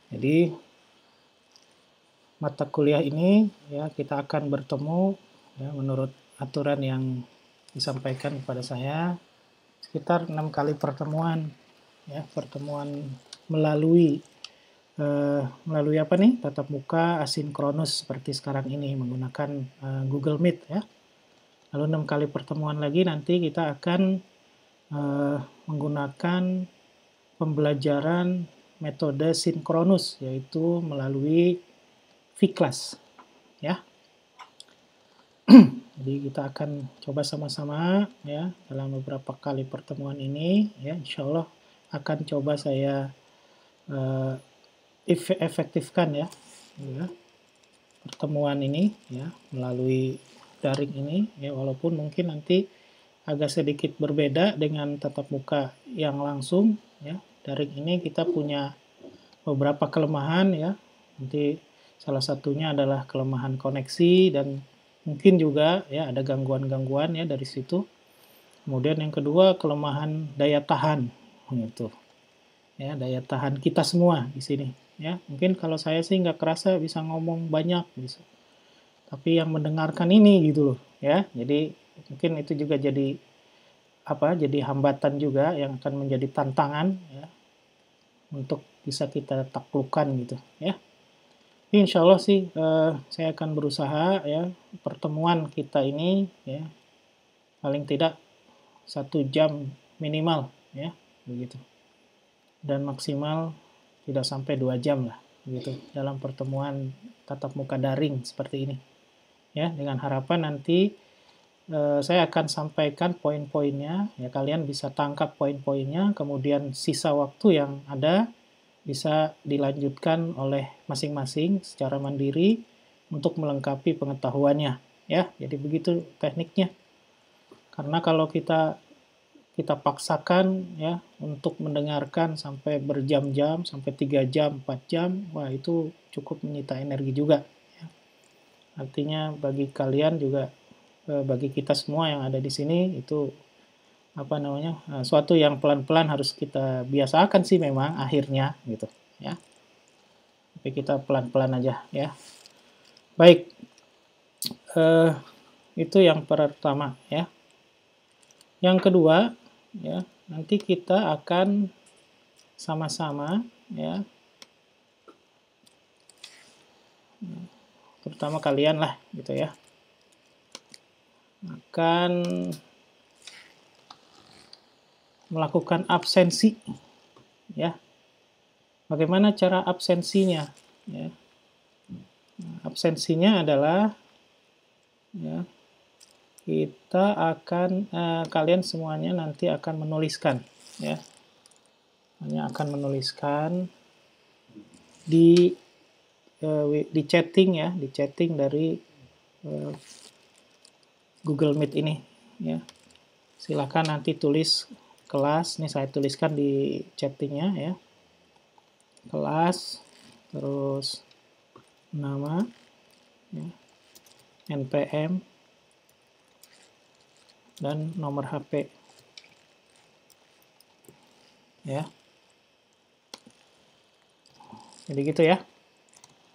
Jadi mata kuliah ini ya kita akan bertemu ya menurut aturan yang disampaikan kepada saya sekitar 6 kali pertemuan ya, pertemuan melalui apa nih, tatap muka asinkronus seperti sekarang ini menggunakan Google Meet ya. Lalu 6 kali pertemuan lagi nanti kita akan menggunakan pembelajaran metode sinkronus, yaitu melalui vClass ya. Jadi kita akan coba sama-sama ya dalam beberapa kali pertemuan ini ya, insya Allah akan coba saya efektifkan ya pertemuan ini ya melalui daring ini ya, walaupun mungkin nanti agak sedikit berbeda dengan tatap muka yang langsung ya. Daring ini kita punya beberapa kelemahan ya. Nanti salah satunya adalah kelemahan koneksi dan mungkin juga ya ada gangguan-gangguan ya dari situ. Kemudian yang kedua kelemahan daya tahan gitu. Ya, daya tahan kita semua di sini ya. Mungkin kalau saya sih nggak kerasa bisa ngomong banyak bisa. Tapi yang mendengarkan ini gitu loh ya. Jadi mungkin itu juga jadi jadi hambatan juga yang akan menjadi tantangan ya untuk bisa kita taklukkan gitu ya. Insya Allah sih saya akan berusaha ya pertemuan kita ini ya paling tidak 1 jam minimal ya begitu. Dan maksimal tidak sampai 2 jam lah gitu dalam pertemuan tatap muka daring seperti ini ya, dengan harapan nanti saya akan sampaikan poin-poinnya ya, kalian bisa tangkap poin-poinnya, kemudian sisa waktu yang ada bisa dilanjutkan oleh masing-masing secara mandiri untuk melengkapi pengetahuannya ya. Jadi begitu tekniknya, karena kalau kita paksakan ya untuk mendengarkan sampai berjam-jam, sampai 3 jam, 4 jam, wah itu cukup menyita energi juga ya. Artinya bagi kalian juga, bagi kita semua yang ada di sini itu suatu yang pelan-pelan harus kita biasakan sih memang akhirnya gitu ya. Tapi kita pelan-pelan aja ya. Baik, itu yang pertama ya. Yang kedua ya, nanti kita akan sama-sama ya, terutama kalian lah gitu ya, akan melakukan absensi ya. Bagaimana cara absensinya ya? Absensinya adalah ya, kita akan kalian semuanya nanti akan menuliskan ya, hanya akan menuliskan di chatting ya, di chatting dari Google Meet ini ya. Silakan nanti tulis kelas, nih saya tuliskan di chattingnya ya, kelas, terus nama ya, NPM dan nomor HP ya. Jadi gitu ya.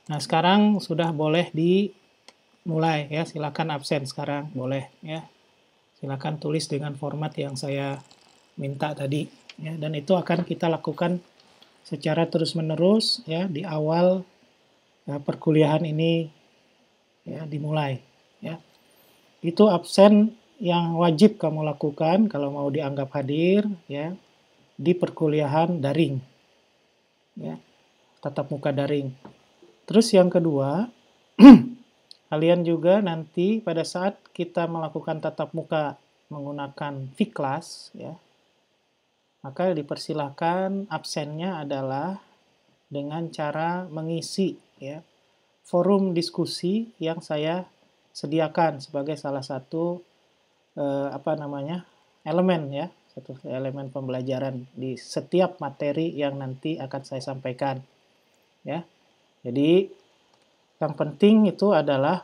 Nah sekarang sudah boleh dimulai ya, silakan absen sekarang boleh ya. Silakan tulis dengan format yang saya minta tadi ya, dan itu akan kita lakukan secara terus-menerus ya di awal ya, perkuliahan ini ya dimulai ya. Itu absen yang wajib kamu lakukan kalau mau dianggap hadir ya di perkuliahan daring ya, tatap muka daring. Terus yang kedua, kalian juga nanti pada saat kita melakukan tatap muka menggunakan vClass ya, maka dipersilahkan absennya adalah dengan cara mengisi ya forum diskusi yang saya sediakan sebagai salah satu elemen ya, satu elemen pembelajaran di setiap materi yang nanti akan saya sampaikan ya. Jadi yang penting itu adalah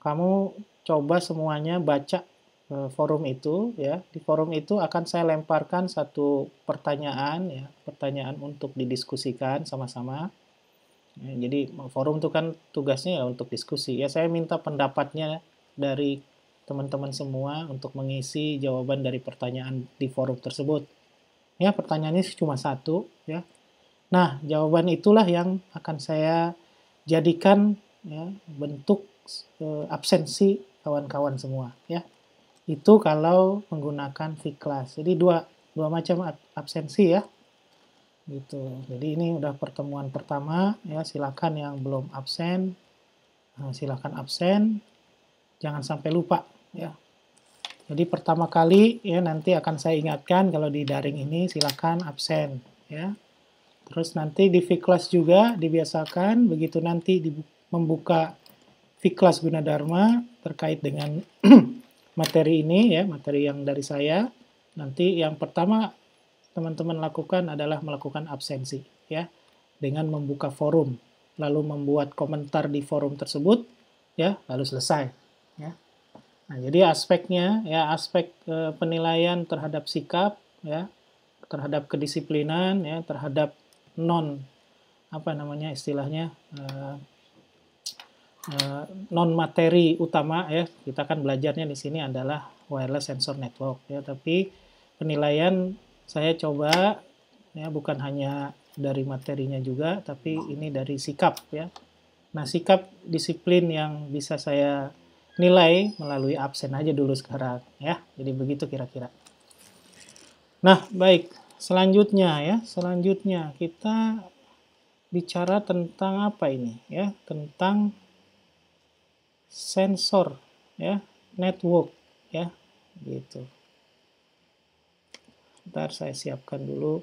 kamu coba semuanya baca forum itu, ya. Di forum itu akan saya lemparkan satu pertanyaan, ya, pertanyaan untuk didiskusikan sama-sama. Ya, jadi forum itu kan tugasnya ya untuk diskusi. Ya, saya minta pendapatnya dari teman-teman semua untuk mengisi jawaban dari pertanyaan di forum tersebut. Ya, pertanyaannya cuma satu, ya. Nah, jawaban itulah yang akan saya jadikan, ya, bentuk absensi kawan-kawan semua, ya. Itu kalau menggunakan V-Class. Jadi dua macam absensi, ya. Gitu. Jadi ini udah pertemuan pertama, ya. Silakan yang belum absen, silakan absen. Jangan sampai lupa, ya. Jadi pertama kali, ya, nanti akan saya ingatkan kalau di daring ini silakan absen, ya. Terus nanti di V-Class juga dibiasakan begitu nanti membuka V-Class Gunadarma terkait dengan materi ini, ya, materi yang dari saya. Nanti yang pertama teman-teman lakukan adalah melakukan absensi, ya, dengan membuka forum, lalu membuat komentar di forum tersebut, ya, lalu selesai, ya. Nah, jadi aspeknya, ya, aspek penilaian terhadap sikap, ya, terhadap kedisiplinan, ya, terhadap apa namanya istilahnya, non materi utama, ya. Kita kan belajarnya di sini adalah wireless sensor network, ya, tapi penilaian saya coba, ya, bukan hanya dari materinya juga, tapi ini dari sikap, ya. Nah, sikap disiplin yang bisa saya nilai melalui absen aja dulu sekarang, ya. Jadi begitu kira-kira. Nah, baik. Selanjutnya kita bicara tentang apa ini, ya? Tentang sensor, ya, network, ya, gitu. Ntar saya siapkan dulu.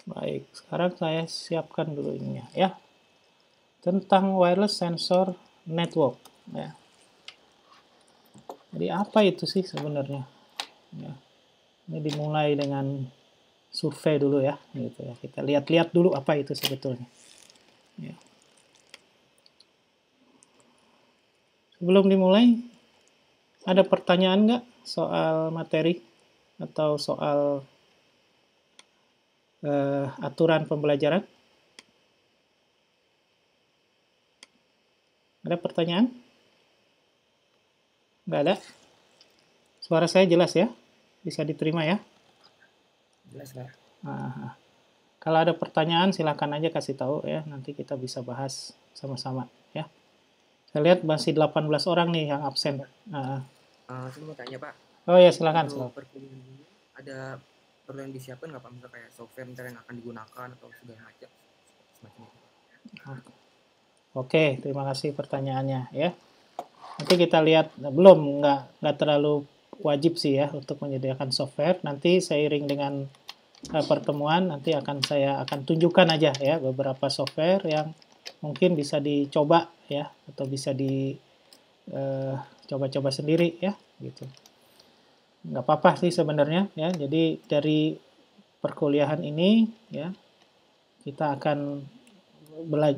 Baik, sekarang saya siapkan dulu ininya, ya. Tentang wireless sensor network, ya. Jadi apa itu sih sebenarnya? Ya. Ini dimulai dengan survei dulu, ya, gitu ya. Kita lihat-lihat dulu apa itu sebetulnya. Ya. Sebelum dimulai, ada pertanyaan nggak soal materi atau soal aturan pembelajaran? Ada pertanyaan? Nggak ada? Suara saya jelas ya? Bisa diterima ya? Jelas, Pak. Nah, kalau ada pertanyaan silakan aja kasih tahu ya, nanti kita bisa bahas sama-sama ya. Saya lihat masih 18 orang nih yang absen. Saya mau tanya, Pak. Oh ya, silakan. Untuk perkuliahan ini ada perlu yang disiapkan nggak, Pak? Misalnya kayak software yang akan digunakan atau segala macam semacam itu. Oke, terima kasih pertanyaannya ya. Nanti kita lihat, belum, nggak terlalu wajib sih ya untuk menyediakan software. Nanti seiring dengan pertemuan nanti saya akan tunjukkan aja ya beberapa software yang mungkin bisa dicoba ya atau bisa dicoba-coba sendiri ya gitu. Nggak apa-apa sih sebenarnya ya. Jadi dari perkuliahan ini ya kita akan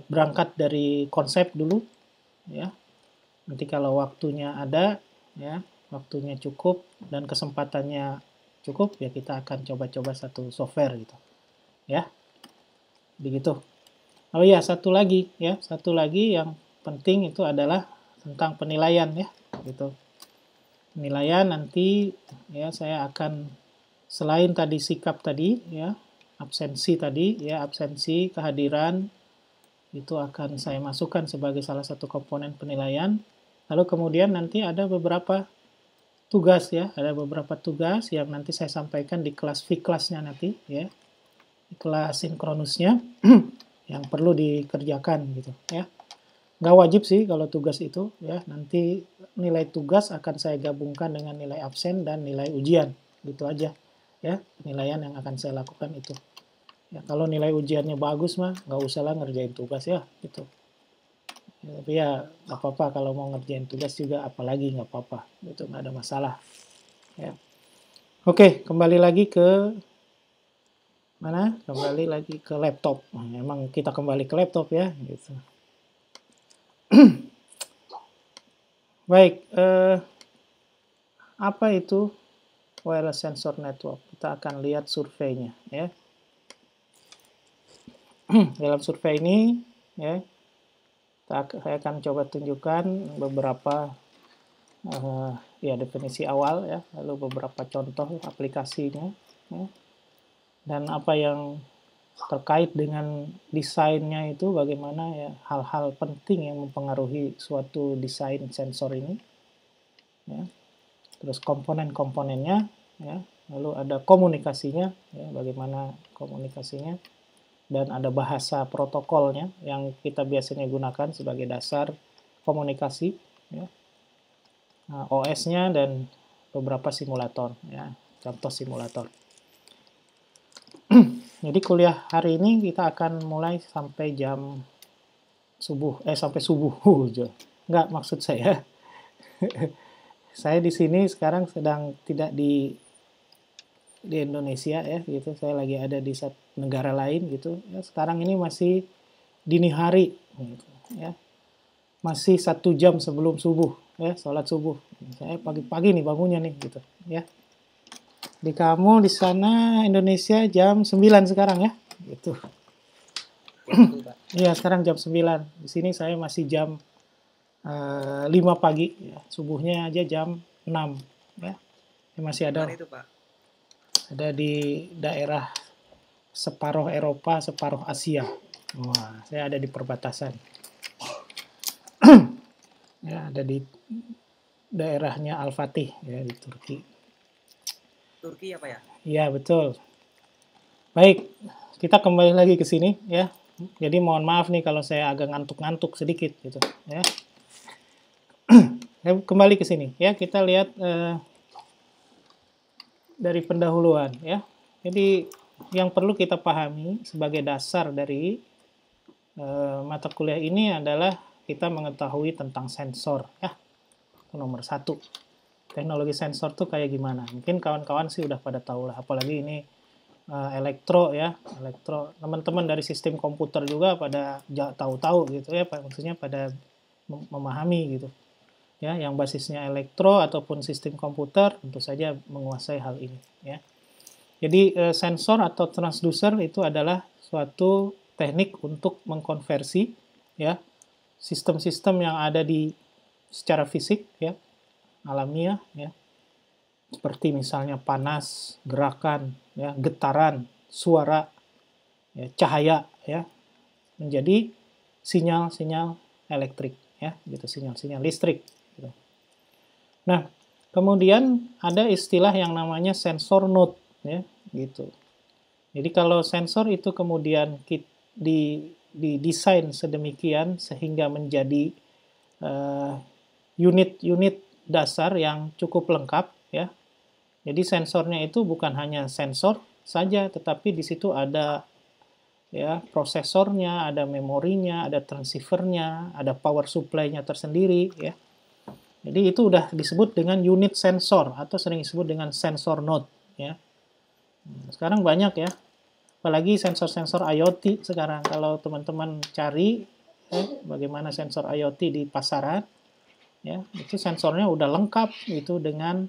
berangkat dari konsep dulu ya. Nanti kalau waktunya ada ya, waktunya cukup dan kesempatannya cukup ya kita akan coba-coba satu software gitu. Ya. Begitu. Oh iya, satu lagi yang penting itu adalah tentang penilaian ya, gitu. Penilaian nanti ya saya akan selain tadi sikap tadi ya, absensi tadi ya, absensi, kehadiran itu akan saya masukkan sebagai salah satu komponen penilaian. Lalu kemudian nanti ada beberapa tugas ya, ada beberapa tugas yang nanti saya sampaikan di kelas V-kelasnya nanti ya. Di kelas sinkronusnya yang perlu dikerjakan gitu ya. Nggak wajib sih kalau tugas itu ya, nanti nilai tugas akan saya gabungkan dengan nilai absen dan nilai ujian gitu aja ya, penilaian yang akan saya lakukan itu ya. Kalau nilai ujiannya bagus mah nggak usah lah ngerjain tugas ya gitu. Tapi ya nggak apa-apa kalau mau ngerjain tugas juga, apalagi nggak apa-apa, itu nggak ada masalah. Ya. Oke, kembali lagi ke mana? Kembali lagi ke laptop. Nah, emang kita kembali ke laptop ya, gitu. Baik, apa itu wireless sensor network? Kita akan lihat surveinya ya. Dalam survei ini ya, saya akan coba tunjukkan beberapa ya definisi awal ya, lalu beberapa contoh aplikasinya ya, dan apa yang terkait dengan desainnya itu, bagaimana ya hal-hal penting yang mempengaruhi suatu desain sensor ini ya. Terus komponen-komponennya ya, lalu ada komunikasinya ya, bagaimana komunikasinya, dan ada bahasa protokolnya yang kita biasanya gunakan sebagai dasar komunikasi ya. OS-nya dan beberapa simulator ya, contoh simulator. Jadi kuliah hari ini kita akan mulai sampai jam sampai subuh. Enggak, maksud saya saya di sini sekarang sedang tidak di Indonesia ya gitu, saya lagi ada di negara lain gitu ya. Sekarang ini masih dini hari gitu, ya, masih 1 jam sebelum subuh ya, sholat subuh. Saya pagi-pagi nih bangunnya nih gitu ya. Di kamu di sana Indonesia jam 9 sekarang ya gitu. Ya, betul, Pak. Iya, sekarang jam 9. Di sini saya masih jam 5 pagi ya. Subuhnya aja jam 6 ya. Masih Di ada mana itu, Pak? di daerah separuh Eropa, separuh Asia. Wah, saya ada di perbatasan. Ya, ada di daerahnya Al-Fatih ya, di Turki. Turki ya, Pak ya? Iya, betul. Baik, kita kembali lagi ke sini ya. Jadi mohon maaf nih kalau saya agak ngantuk-ngantuk sedikit gitu ya. Kembali ke sini ya, kita lihat dari pendahuluan ya. Jadi yang perlu kita pahami sebagai dasar dari mata kuliah ini adalah kita mengetahui tentang sensor ya. Itu nomor 1. Teknologi sensor tuh kayak gimana? Mungkin kawan-kawan sih udah pada tahu lah, apalagi ini elektro ya, elektro. Teman-teman dari sistem komputer juga pada tahu-tahu gitu ya, maksudnya pada memahami gitu. Ya, yang basisnya elektro ataupun sistem komputer tentu saja menguasai hal ini ya. Jadi sensor atau transducer itu adalah suatu teknik untuk mengkonversi ya sistem-sistem yang ada di secara fisik ya, alamiah ya, seperti misalnya panas, gerakan ya, getaran, suara ya, cahaya ya, menjadi sinyal-sinyal elektrik ya, gitu, sinyal-sinyal listrik gitu. Nah, kemudian ada istilah yang namanya sensor node ya, gitu. Jadi kalau sensor itu kemudian didesain sedemikian sehingga menjadi unit-unit dasar yang cukup lengkap ya. Jadi sensornya itu bukan hanya sensor saja, tetapi di situ ada ya prosesornya, ada memorinya, ada transceivernya, ada power supply-nya tersendiri ya. Jadi itu udah disebut dengan unit sensor atau sering disebut dengan sensor node ya. Sekarang banyak ya, apalagi sensor-sensor IoT sekarang. Kalau teman-teman cari bagaimana sensor IoT di pasaran ya, itu sensornya udah lengkap itu dengan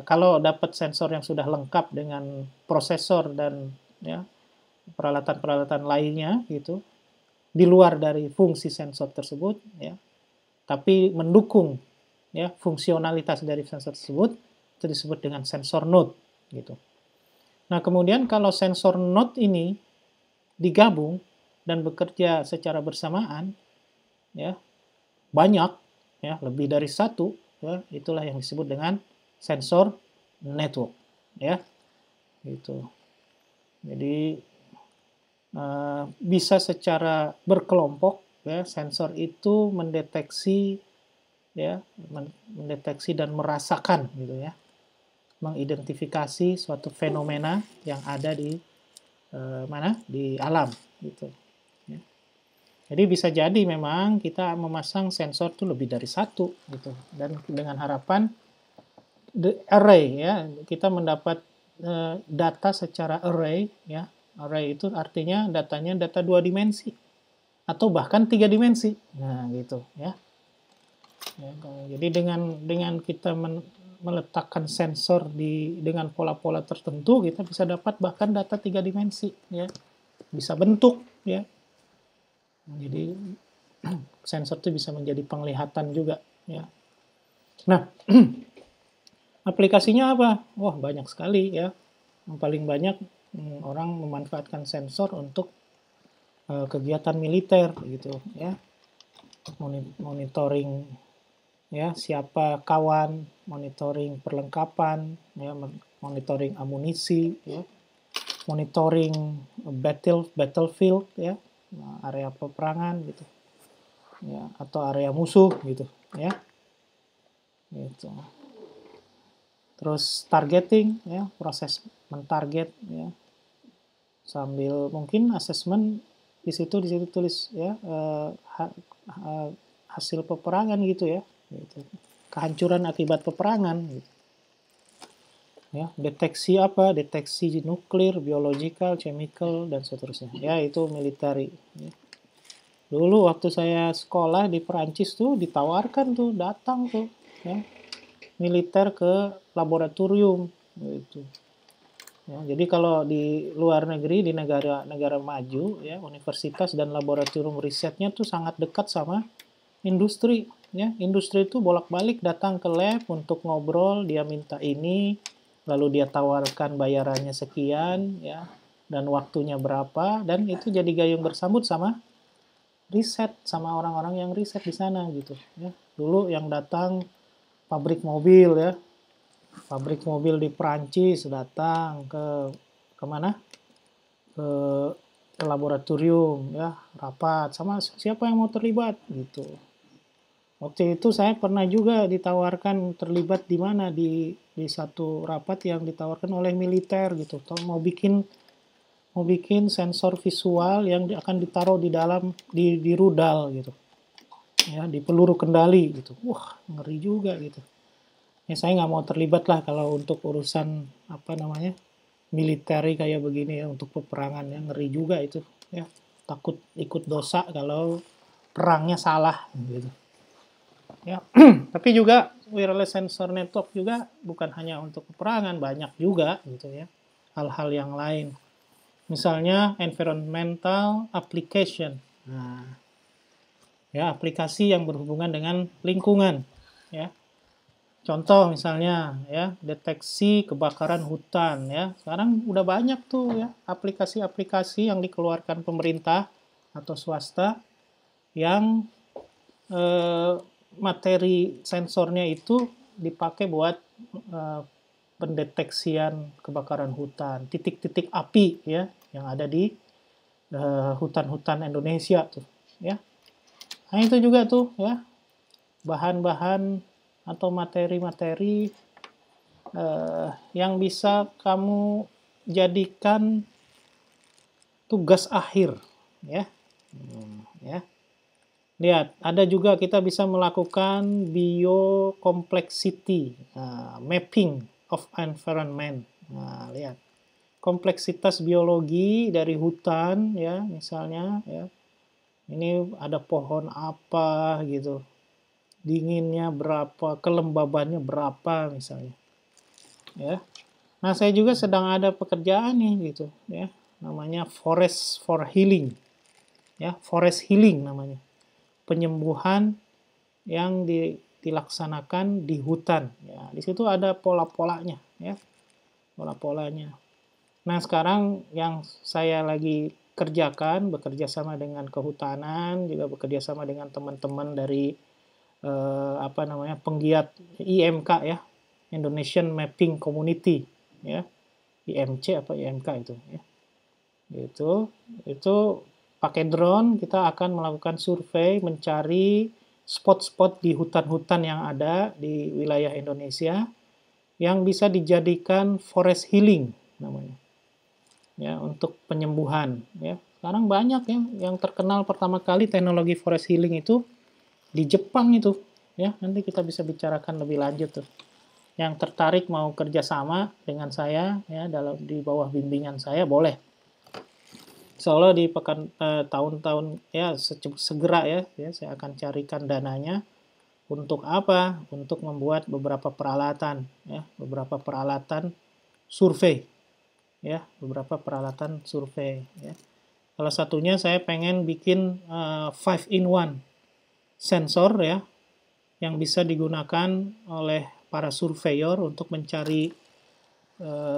kalau dapat sensor yang sudah lengkap dengan prosesor dan ya peralatan-peralatan lainnya gitu di luar dari fungsi sensor tersebut ya, tapi mendukung ya fungsionalitas dari sensor tersebut, itu disebut dengan sensor node gitu. Nah, kemudian kalau sensor node ini digabung dan bekerja secara bersamaan ya, banyak ya, lebih dari satu ya, itulah yang disebut dengan sensor network ya. Gitu. Jadi bisa secara berkelompok ya, sensor itu mendeteksi ya, mendeteksi dan merasakan gitu ya, mengidentifikasi suatu fenomena yang ada di mana di alam gitu ya. Jadi bisa jadi memang kita memasang sensor itu lebih dari satu gitu, dan dengan harapan array ya, kita mendapat data secara array ya. Array itu artinya datanya data 2 dimensi atau bahkan 3 dimensi. Nah, gitu ya. Ya, jadi dengan kita meletakkan sensor dengan pola-pola tertentu, kita bisa dapat bahkan data 3 dimensi ya. Bisa bentuk ya. Jadi sensor itu bisa menjadi penglihatan juga ya. Nah, aplikasinya apa? Wah, banyak sekali ya. Yang paling banyak orang memanfaatkan sensor untuk kegiatan militer gitu ya. Monitoring ya, siapa kawan, monitoring perlengkapan ya, monitoring amunisi ya, monitoring battlefield ya, area peperangan gitu ya, atau area musuh gitu ya, gitu. Terus targeting ya, proses mentarget ya, sambil mungkin asesmen di situ tulis ya, hasil peperangan gitu ya, gitu. Kehancuran akibat peperangan gitu. Ya, deteksi apa? Deteksi nuklir, biological, chemical, dan seterusnya. Ya, itu military. Ya. Dulu waktu saya sekolah di Perancis tuh ditawarkan tuh, datang tuh, ya, militer ke laboratorium gitu. Ya, jadi kalau di luar negeri, di negara-negara maju, ya, universitas dan laboratorium risetnya tuh sangat dekat sama industri. Ya, industri itu bolak-balik datang ke lab untuk ngobrol, dia minta ini, lalu dia tawarkan bayarannya sekian, ya, dan waktunya berapa, dan itu jadi gayung bersambut sama riset, sama orang-orang yang riset di sana gitu. Ya. Dulu yang datang pabrik mobil ya, pabrik mobil di Perancis datang ke kemana? Ke laboratorium ya, rapat sama siapa yang mau terlibat gitu. Waktu itu saya pernah juga ditawarkan terlibat di mana di satu rapat yang ditawarkan oleh militer gitu. Mau bikin sensor visual yang akan ditaruh di dalam di rudal gitu. Ya, di peluru kendali gitu. Wah, ngeri juga gitu. Ya saya nggak mau terlibat lah kalau untuk urusan apa namanya militeri kayak begini ya, untuk peperangan ya, ngeri juga itu ya, takut ikut dosa kalau perangnya salah gitu ya. Tapi juga wireless sensor network juga bukan hanya untuk peperangan, banyak juga gitu ya hal-hal yang lain, misalnya environmental application. Nah, ya, aplikasi yang berhubungan dengan lingkungan ya. Contoh misalnya ya, deteksi kebakaran hutan ya. Sekarang udah banyak tuh ya aplikasi-aplikasi yang dikeluarkan pemerintah atau swasta yang materi sensornya itu dipakai buat pendeteksian kebakaran hutan, titik-titik api ya yang ada di hutan-hutan Indonesia tuh ya. Nah, itu juga tuh ya, bahan-bahan atau materi-materi yang bisa kamu jadikan tugas akhir ya. Ya. Lihat, ada juga kita bisa melakukan biocomplexity mapping of environment. Nah, lihat. Kompleksitas biologi dari hutan ya, misalnya ya. Ini ada pohon apa gitu. Dinginnya berapa, kelembabannya berapa misalnya. Ya. Nah, saya juga sedang ada pekerjaan nih gitu ya. Namanya forest for healing. Ya, forest healing namanya. Penyembuhan yang dilaksanakan di hutan. Ya, di situ ada pola-polanya ya. Pola-polanya. Nah, sekarang yang saya lagi kerjakan, bekerja sama dengan kehutanan, juga bekerja sama dengan teman-teman dari penggiat IMK ya, Indonesian Mapping Community ya, IMC apa IMK itu ya. Itu pakai drone kita akan melakukan survei, mencari spot-spot di hutan-hutan yang ada di wilayah Indonesia yang bisa dijadikan forest healing namanya. Ya, untuk penyembuhan ya. Sekarang banyak ya yang terkenal pertama kali teknologi forest healing itu di Jepang itu. Ya, nanti kita bisa bicarakan lebih lanjut tuh. Yang tertarik mau kerjasama dengan saya ya dalam di bawah bimbingan saya boleh. Insya di tahun-tahun ya segera ya saya akan carikan dananya untuk apa? Untuk membuat beberapa peralatan ya, beberapa peralatan survei ya, beberapa peralatan survei ya. Salah satunya saya pengen bikin 5-in-1 sensor ya yang bisa digunakan oleh para surveyor untuk mencari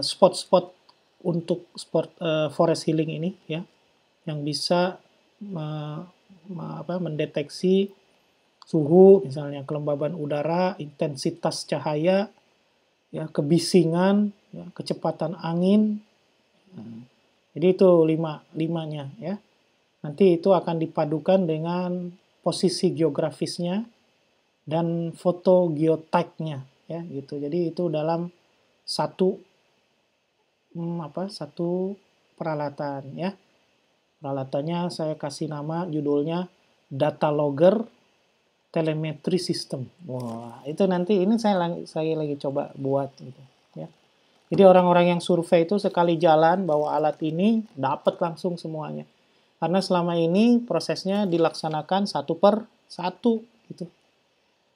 spot-spot untuk forest healing ini ya, yang bisa mendeteksi suhu, misalnya kelembaban udara, intensitas cahaya, ya, kebisingan, ya, kecepatan angin. Jadi itu limanya ya. Nanti itu akan dipadukan dengan posisi geografisnya dan foto geotag-nya ya gitu. Jadi itu dalam satu satu peralatan ya. Peralatannya saya kasih nama judulnya Data Logger Telemetry System. Wah, itu nanti ini saya lagi coba buat gitu ya. Jadi orang-orang yang survei itu sekali jalan bawa alat ini dapat langsung semuanya. Karena selama ini prosesnya dilaksanakan satu per satu gitu.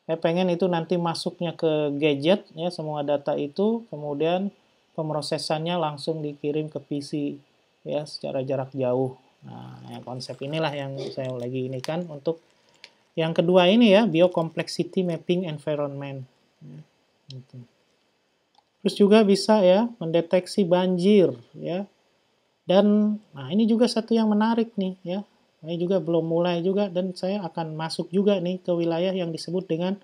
Saya pengen itu nanti masuknya ke gadget ya semua data itu, kemudian pemrosesannya langsung dikirim ke PC ya secara jarak jauh. Nah, konsep inilah yang saya lagi ini kan untuk yang kedua ini ya biocomplexity mapping environment. Gitu. Terus juga bisa ya mendeteksi banjir ya. Dan nah ini juga satu yang menarik nih ya. Ini juga belum mulai juga dan saya akan masuk juga nih ke wilayah yang disebut dengan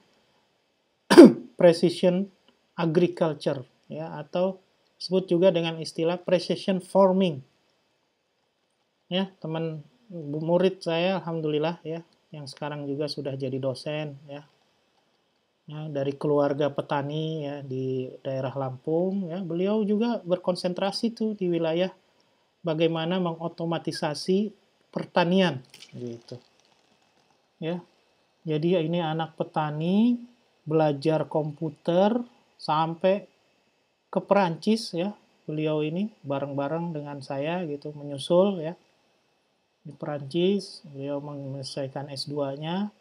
precision agriculture ya atau disebut juga dengan istilah precision farming. Ya, teman murid saya alhamdulillah ya yang sekarang juga sudah jadi dosen ya. Ya, dari keluarga petani ya di daerah Lampung ya. Beliau juga berkonsentrasi tuh di wilayah bagaimana mengotomatisasi pertanian gitu. Ya. Jadi ini anak petani belajar komputer sampai ke Perancis ya. Beliau ini bareng-bareng dengan saya gitu menyusul ya. Di Perancis beliau menyelesaikan S2-nya,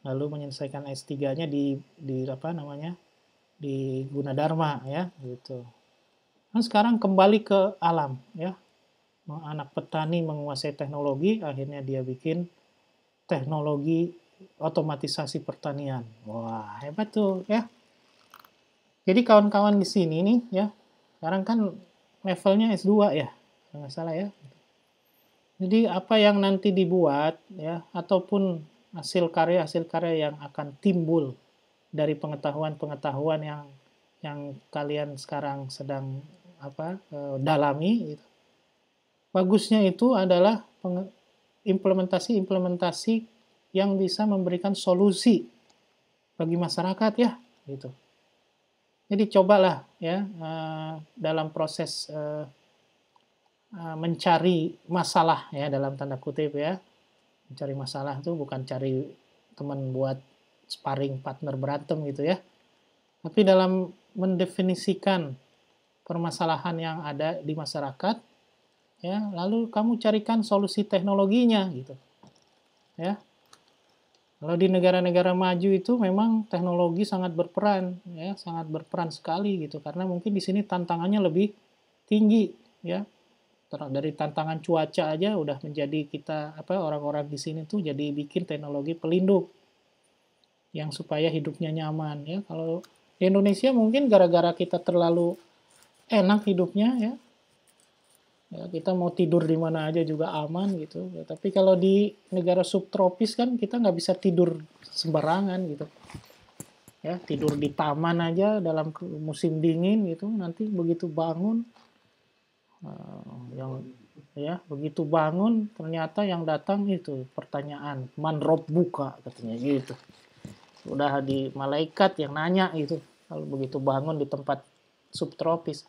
lalu menyelesaikan S3-nya di apa namanya? Di Gunadarma ya gitu. Nah, sekarang kembali ke alam ya. Anak petani menguasai teknologi, akhirnya dia bikin teknologi otomatisasi pertanian. Wah, hebat tuh ya. Jadi kawan-kawan di sini nih ya, sekarang kan levelnya S2 ya, nggak salah ya. Jadi apa yang nanti dibuat ya, ataupun hasil karya yang akan timbul dari pengetahuan-pengetahuan yang kalian sekarang sedang dalami. Gitu. Bagusnya itu adalah implementasi-implementasi yang bisa memberikan solusi bagi masyarakat ya, gitu. Jadi cobalah ya dalam proses mencari masalah ya dalam tanda kutip ya, mencari masalah itu bukan cari teman buat sparring partner berantem gitu ya, tapi dalam mendefinisikan permasalahan yang ada di masyarakat ya, lalu kamu carikan solusi teknologinya gitu ya. Kalau di negara-negara maju itu memang teknologi sangat berperan ya, sangat berperan sekali gitu karena mungkin di sini tantangannya lebih tinggi ya. Dari tantangan cuaca aja udah menjadi kita orang-orang di sini tuh jadi bikin teknologi pelindung yang supaya hidupnya nyaman ya. Kalau di Indonesia mungkin gara-gara kita terlalu enak hidupnya ya. Ya, kita mau tidur di mana aja juga aman gitu. Ya, tapi kalau di negara subtropis kan kita nggak bisa tidur sembarangan gitu. Ya, tidur di taman aja dalam musim dingin gitu. Nanti begitu bangun, begitu bangun ternyata yang datang itu pertanyaan man rob buka katanya gitu. Udah di malaikat yang nanya gitu. Kalau begitu bangun di tempat subtropis.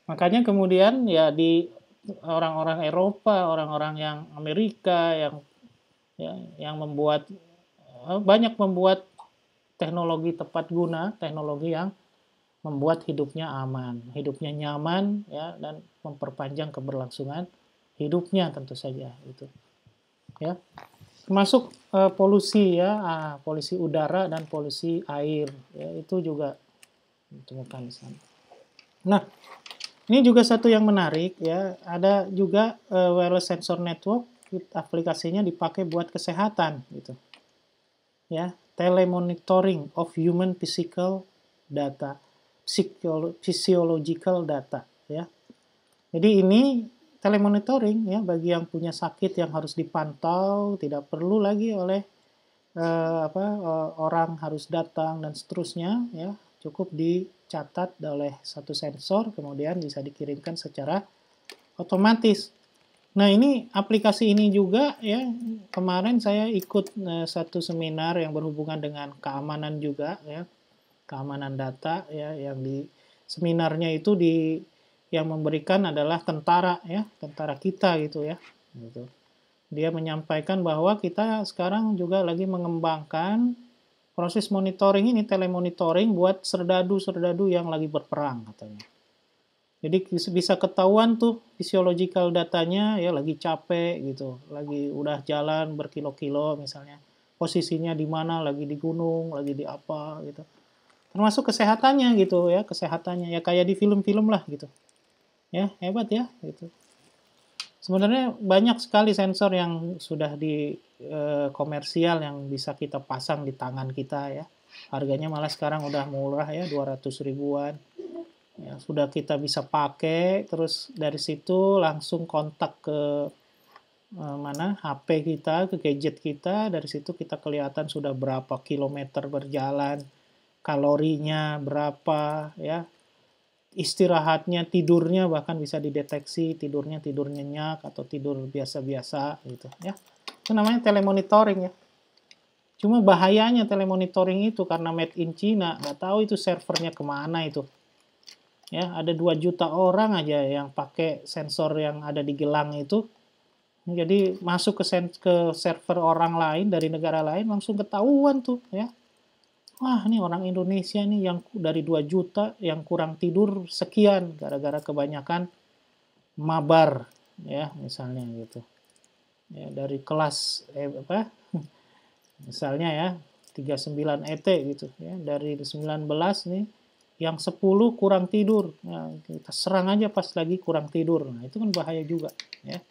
Makanya kemudian ya di orang-orang Eropa, orang-orang yang Amerika yang membuat banyak membuat teknologi tepat guna, teknologi yang membuat hidupnya aman, hidupnya nyaman, ya, dan memperpanjang keberlangsungan hidupnya tentu saja itu. Ya, termasuk polusi ya, polusi udara dan polusi air, ya, itu juga ditemukan di sana. Nah, ini juga satu yang menarik ya, ada juga wireless sensor network, aplikasinya dipakai buat kesehatan gitu. Ya, telemonitoring of human physical data, physiological data ya. Jadi ini telemonitoring ya bagi yang punya sakit yang harus dipantau, tidak perlu lagi oleh orang harus datang dan seterusnya ya, cukup dicatat oleh satu sensor kemudian bisa dikirimkan secara otomatis. Nah, ini aplikasi ini juga ya, kemarin saya ikut satu seminar yang berhubungan dengan keamanan juga ya, keamanan data ya, yang di seminarnya itu yang memberikan adalah tentara ya, tentara kita gitu ya. Gitu. Dia menyampaikan bahwa kita sekarang juga lagi mengembangkan proses monitoring ini, telemonitoring buat serdadu-serdadu yang lagi berperang katanya. Jadi bisa ketahuan tuh physiological datanya ya lagi capek gitu, lagi udah jalan berkilo-kilo misalnya, posisinya di mana, lagi di gunung, lagi di apa gitu. Termasuk kesehatannya gitu ya, kesehatannya ya kayak di film-film lah gitu. Ya, hebat ya gitu. Sebenarnya banyak sekali sensor yang sudah di komersial yang bisa kita pasang di tangan kita ya. Harganya malah sekarang udah murah ya, 200 ribuan. Ya, sudah kita bisa pakai, terus dari situ langsung kontak ke mana HP kita, ke gadget kita, dari situ kita kelihatan sudah berapa kilometer berjalan, kalorinya berapa, ya, istirahatnya, tidurnya bahkan bisa dideteksi, tidurnya tidur nyenyak atau tidur biasa-biasa gitu, ya. Itu namanya telemonitoring ya. Cuma bahayanya telemonitoring itu karena made in China, nggak tahu itu servernya kemana itu. Ya, ada 2 juta orang aja yang pakai sensor yang ada di gelang itu. Jadi masuk ke server orang lain dari negara lain langsung ketahuan tuh ya. Wah, ini orang Indonesia nih yang dari 2 juta yang kurang tidur sekian gara-gara kebanyakan mabar ya, misalnya gitu. Ya, dari kelas misalnya ya 39 ET gitu ya, dari 19 nih yang 10 kurang tidur, nah, kita serang aja pas lagi kurang tidur, nah itu kan bahaya juga ya.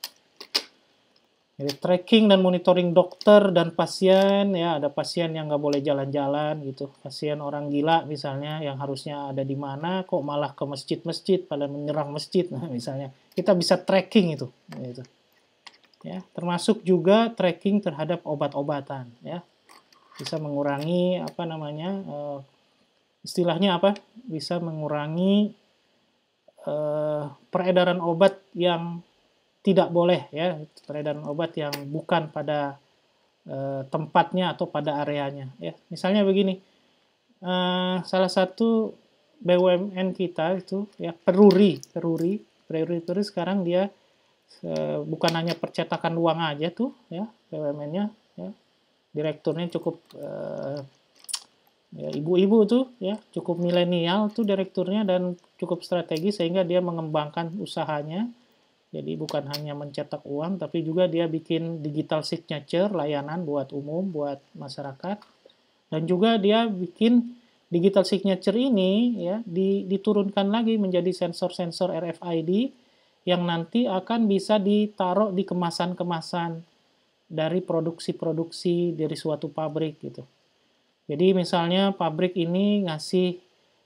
Jadi tracking dan monitoring dokter dan pasien ya, ada pasien yang nggak boleh jalan-jalan gitu, pasien orang gila misalnya yang harusnya ada di mana kok malah ke masjid-masjid pada menyerang masjid, nah misalnya kita bisa tracking itu gitu. Ya, termasuk juga tracking terhadap obat-obatan ya, bisa mengurangi apa namanya istilahnya apa, bisa mengurangi peredaran obat yang tidak boleh ya, peredaran obat yang bukan pada tempatnya atau pada areanya ya. Misalnya begini, salah satu BUMN kita itu ya, Peruri itu sekarang dia bukan hanya percetakan uang aja tuh ya, BUMN-nya ya, direkturnya cukup ya, ibu-ibu tuh ya, cukup milenial tuh direkturnya dan cukup strategi sehingga dia mengembangkan usahanya. Jadi bukan hanya mencetak uang tapi juga dia bikin digital signature layanan buat umum, buat masyarakat. Dan juga dia bikin digital signature ini ya diturunkan lagi menjadi sensor-sensor RFID yang nanti akan bisa ditaruh di kemasan-kemasan dari produksi-produksi dari suatu pabrik gitu. Jadi misalnya pabrik ini ngasih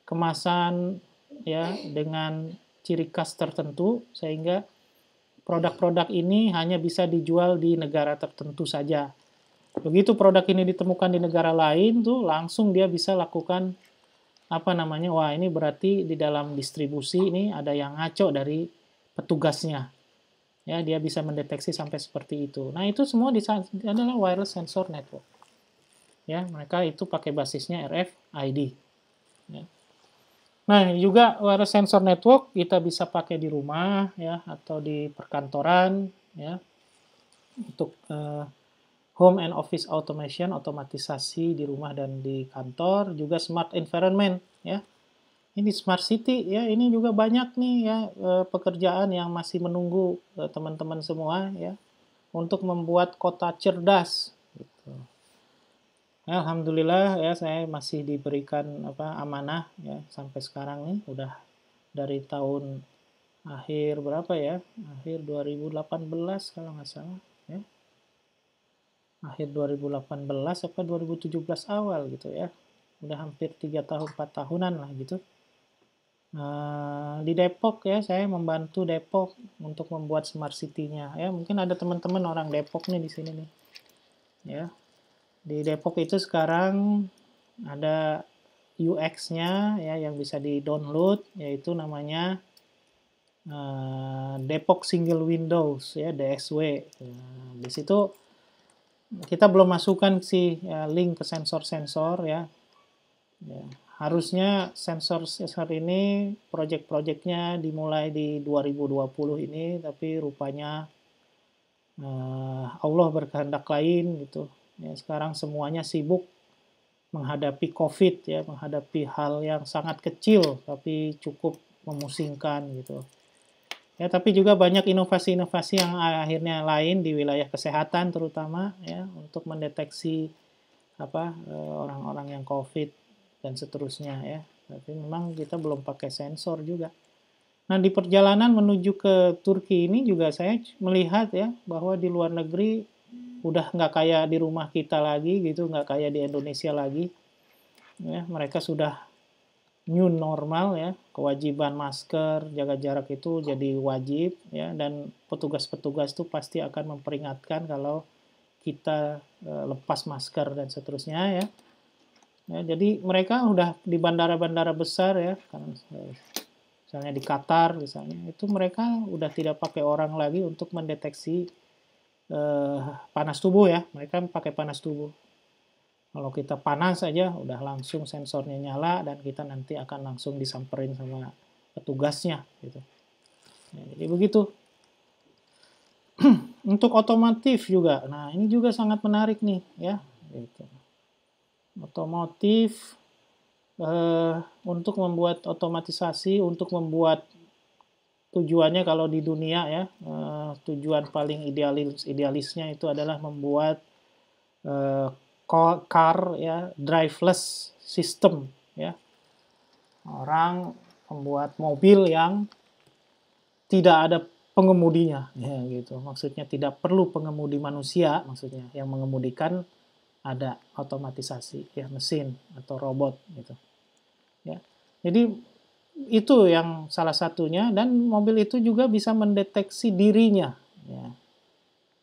kemasan ya dengan ciri khas tertentu sehingga produk-produk ini hanya bisa dijual di negara tertentu saja. Begitu produk ini ditemukan di negara lain tuh langsung dia bisa lakukan apa namanya? Wah, ini berarti di dalam distribusi ini ada yang ngaco dari petugasnya. Ya, dia bisa mendeteksi sampai seperti itu. Nah, itu semua adalah wireless sensor network. Ya, mereka itu pakai basisnya RFID. Ya. Nah, juga wireless sensor network kita bisa pakai di rumah ya atau di perkantoran ya untuk home and office automation, otomatisasi di rumah dan di kantor, juga smart environment ya. Ini smart city ya, ini juga banyak nih ya pekerjaan yang masih menunggu teman-teman semua ya untuk membuat kota cerdas gitu. Ya, alhamdulillah ya saya masih diberikan amanah ya sampai sekarang nih udah dari tahun akhir berapa ya? Akhir 2018 kalau nggak salah ya. Akhir 2018 apa 2017 awal gitu ya. Udah hampir 3 tahun 4 tahunan lah gitu. Di Depok ya, saya membantu Depok untuk membuat smart city-nya ya. Mungkin ada teman-teman orang Depok nih di sini nih. Ya. Di Depok itu sekarang ada UX-nya ya yang bisa di-download yaitu namanya Depok Single Windows ya DSW. Nah, di situ kita belum masukkan sih ya, link ke sensor-sensor ya. Ya, harusnya sensor-sensor ini proyek-proyeknya dimulai di 2020 ini, tapi rupanya Allah berkehendak lain gitu. Ya, sekarang semuanya sibuk menghadapi COVID ya, menghadapi hal yang sangat kecil tapi cukup memusingkan gitu. Ya, tapi juga banyak inovasi-inovasi yang akhirnya lain di wilayah kesehatan terutama ya untuk mendeteksi orang-orang yang COVID dan seterusnya ya. Tapi memang kita belum pakai sensor juga. Nah, di perjalanan menuju ke Turki ini juga saya melihat ya bahwa di luar negeri udah nggak kayak di rumah kita lagi gitu, nggak kayak di Indonesia lagi. Ya, mereka sudah new normal ya, kewajiban masker, jaga jarak itu jadi wajib ya, dan petugas-petugas itu pasti akan memperingatkan kalau kita lepas masker dan seterusnya ya. Ya, jadi mereka udah di bandara-bandara besar ya, kan, misalnya di Qatar misalnya, itu mereka udah tidak pakai orang lagi untuk mendeteksi panas tubuh ya, mereka pakai panas tubuh. Kalau kita panas saja, udah langsung sensornya nyala dan kita nanti akan langsung disamperin sama petugasnya gitu. Ya, jadi begitu. Untuk otomotif juga, nah ini juga sangat menarik nih ya. Gitu. Otomotif untuk membuat otomatisasi, untuk membuat tujuannya kalau di dunia ya, tujuan paling idealisnya itu adalah membuat car ya driveless system ya. Orang membuat mobil yang tidak ada pengemudinya ya gitu. Maksudnya tidak perlu pengemudi manusia, maksudnya yang mengemudikan ada otomatisasi ya mesin atau robot gitu. Ya. Jadi itu yang salah satunya dan mobil itu juga bisa mendeteksi dirinya ya.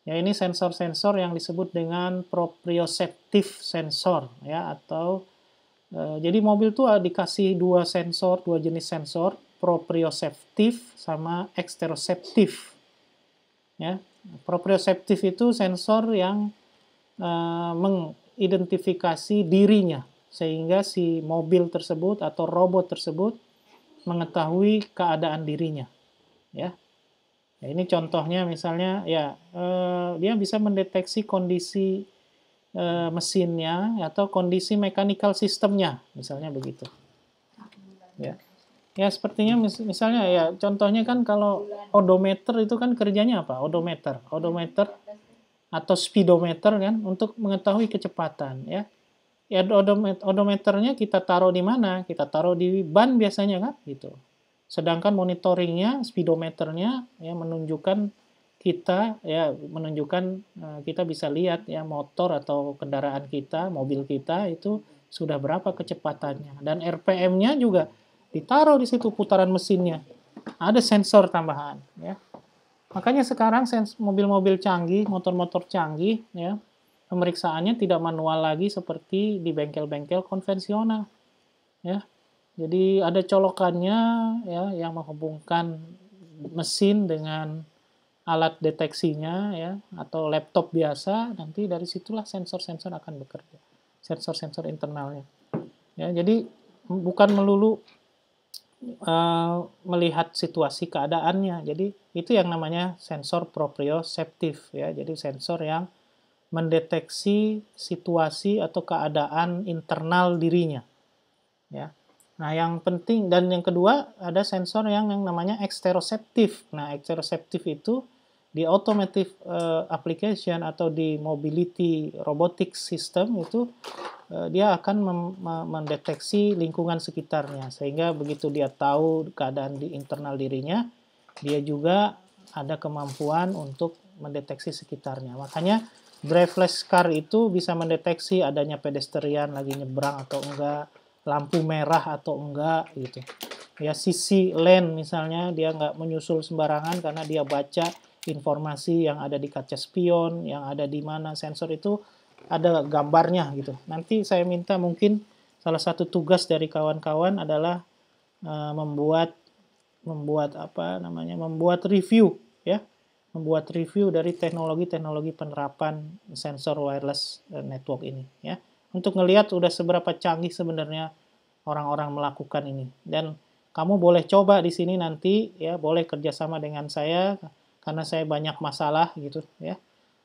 Ya ini sensor-sensor yang disebut dengan proprioceptive sensor ya atau jadi mobil tuh dikasih dua sensor, dua jenis sensor, proprioceptive sama exteroceptive. Ya. Proprioceptive itu sensor yang mengidentifikasi dirinya sehingga si mobil tersebut atau robot tersebut mengetahui keadaan dirinya ya. Ya, ini contohnya misalnya ya dia bisa mendeteksi kondisi mesinnya atau kondisi mechanical sistemnya misalnya begitu. Ya. Ya sepertinya misalnya ya contohnya kan kalau odometer itu kan kerjanya apa? Odometer atau speedometer kan untuk mengetahui kecepatan ya. Ya odometernya kita taruh di mana? Kita taruh di ban biasanya kan gitu. Sedangkan monitoringnya, speedometernya ya menunjukkan kita bisa lihat ya motor atau kendaraan kita, mobil kita itu sudah berapa kecepatannya dan RPM-nya juga ditaruh di situ putaran mesinnya. Ada sensor tambahan ya. Makanya sekarang mobil-mobil canggih, motor-motor canggih ya, pemeriksaannya tidak manual lagi seperti di bengkel-bengkel konvensional ya. Jadi ada colokannya ya yang menghubungkan mesin dengan alat deteksinya ya atau laptop biasa, nanti dari situlah sensor-sensor akan bekerja. Sensor-sensor internalnya. Ya, jadi bukan melulu melihat situasi keadaannya. Jadi itu yang namanya sensor proprioceptif ya. Jadi sensor yang mendeteksi situasi atau keadaan internal dirinya ya. Nah, yang penting dan yang kedua ada sensor yang namanya eksteroseptif. Nah, eksteroseptif itu di automotive application atau di mobility robotics system itu dia akan mendeteksi lingkungan sekitarnya sehingga begitu dia tahu keadaan di internal dirinya, dia juga ada kemampuan untuk mendeteksi sekitarnya. Makanya driverless car itu bisa mendeteksi adanya pedestrian lagi nyebrang atau enggak, lampu merah atau enggak gitu. Ya sisi lane misalnya dia nggak menyusul sembarangan karena dia baca informasi yang ada di kaca spion, yang ada di mana sensor itu ada gambarnya gitu. Nanti saya minta mungkin salah satu tugas dari kawan-kawan adalah membuat membuat review ya, membuat review dari teknologi-teknologi penerapan sensor wireless network ini ya, untuk ngelihat udah seberapa canggih sebenarnya orang-orang melakukan ini. Dan kamu boleh coba di sini nanti ya, boleh kerjasama dengan saya karena saya banyak masalah gitu ya,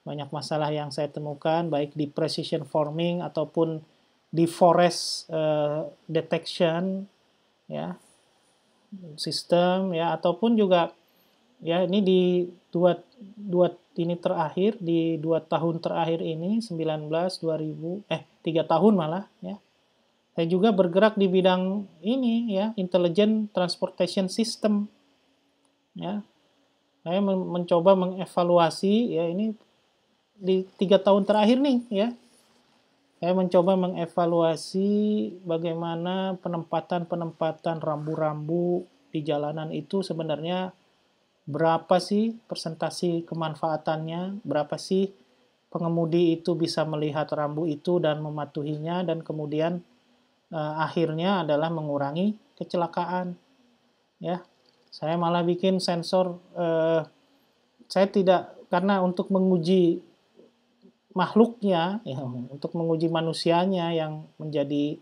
banyak masalah yang saya temukan baik di precision forming ataupun di forest detection ya, sistem ya, ataupun juga ya ini di dua dua ini terakhir di 2 tahun terakhir ini 19 2000 3 tahun malah ya, saya juga bergerak di bidang ini ya, intelligent transportation system ya. Saya mencoba mengevaluasi ya, ini di 3 tahun terakhir nih ya, saya mencoba mengevaluasi bagaimana penempatan rambu-rambu di jalanan itu sebenarnya berapa sih persentase kemanfaatannya, berapa sih pengemudi itu bisa melihat rambu itu dan mematuhinya, dan kemudian akhirnya adalah mengurangi kecelakaan ya. Saya malah bikin sensor, saya tidak, karena untuk menguji makhluknya ya, untuk menguji manusianya yang menjadi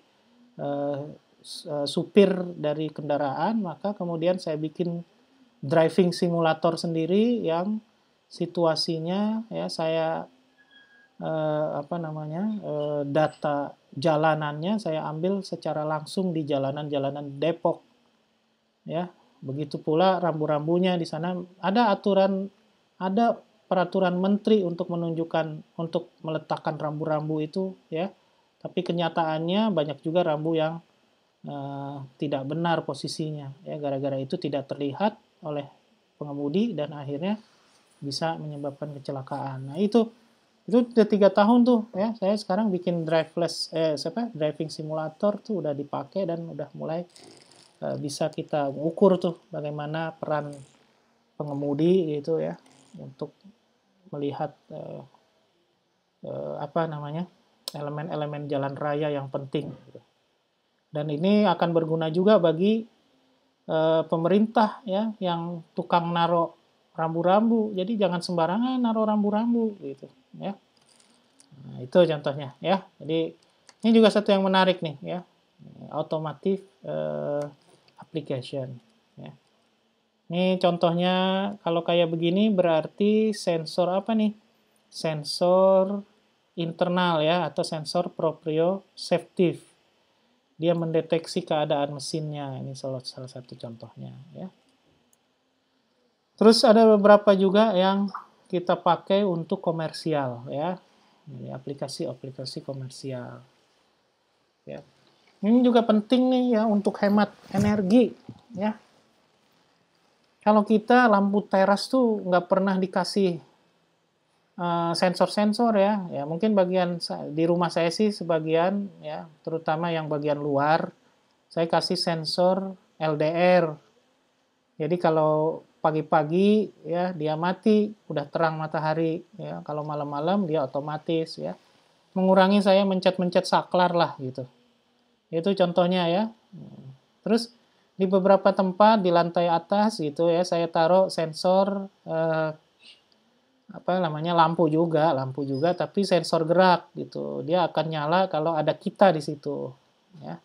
eh, supir dari kendaraan, maka kemudian saya bikin driving simulator sendiri yang situasinya ya saya data jalanannya saya ambil secara langsung di jalanan-jalanan Depok ya. Begitu pula rambu-rambunya di sana ada aturan, ada peraturan menteri untuk menunjukkan, untuk meletakkan rambu-rambu itu ya. Tapi kenyataannya banyak juga rambu yang tidak benar posisinya ya, gara-gara itu tidak terlihat oleh pengemudi dan akhirnya bisa menyebabkan kecelakaan. Nah, itu udah 3 tahun tuh ya, saya sekarang bikin driving simulator tuh udah dipakai dan udah mulai bisa kita ukur tuh bagaimana peran pengemudi gitu ya, untuk melihat elemen-elemen jalan raya yang penting gitu. Dan ini akan berguna juga bagi pemerintah ya, yang tukang naruh rambu-rambu. Jadi jangan sembarangan naruh rambu-rambu gitu ya. Nah, itu contohnya ya. Jadi ini juga satu yang menarik nih ya. Automotive application ya. Ini contohnya kalau kayak begini berarti sensor apa nih? Sensor internal ya, atau sensor proprioceptif. Dia mendeteksi keadaan mesinnya. Ini salah satu contohnya ya. Terus ada beberapa juga yang kita pakai untuk komersial ya. Ini aplikasi-aplikasi komersial. Ya. Ini juga penting nih ya untuk hemat energi ya. Kalau kita lampu teras tuh nggak pernah dikasih sensor-sensor ya mungkin bagian di rumah saya sih sebagian ya, terutama yang bagian luar saya kasih sensor LDR. Jadi kalau pagi-pagi ya dia mati, udah terang matahari ya. Kalau malam-malam dia otomatis ya. Mengurangi saya mencet-mencet saklar lah gitu. Itu contohnya ya. Terus di beberapa tempat di lantai atas gitu ya saya taruh sensor lampu juga tapi sensor gerak gitu. Dia akan nyala kalau ada kita di situ ya.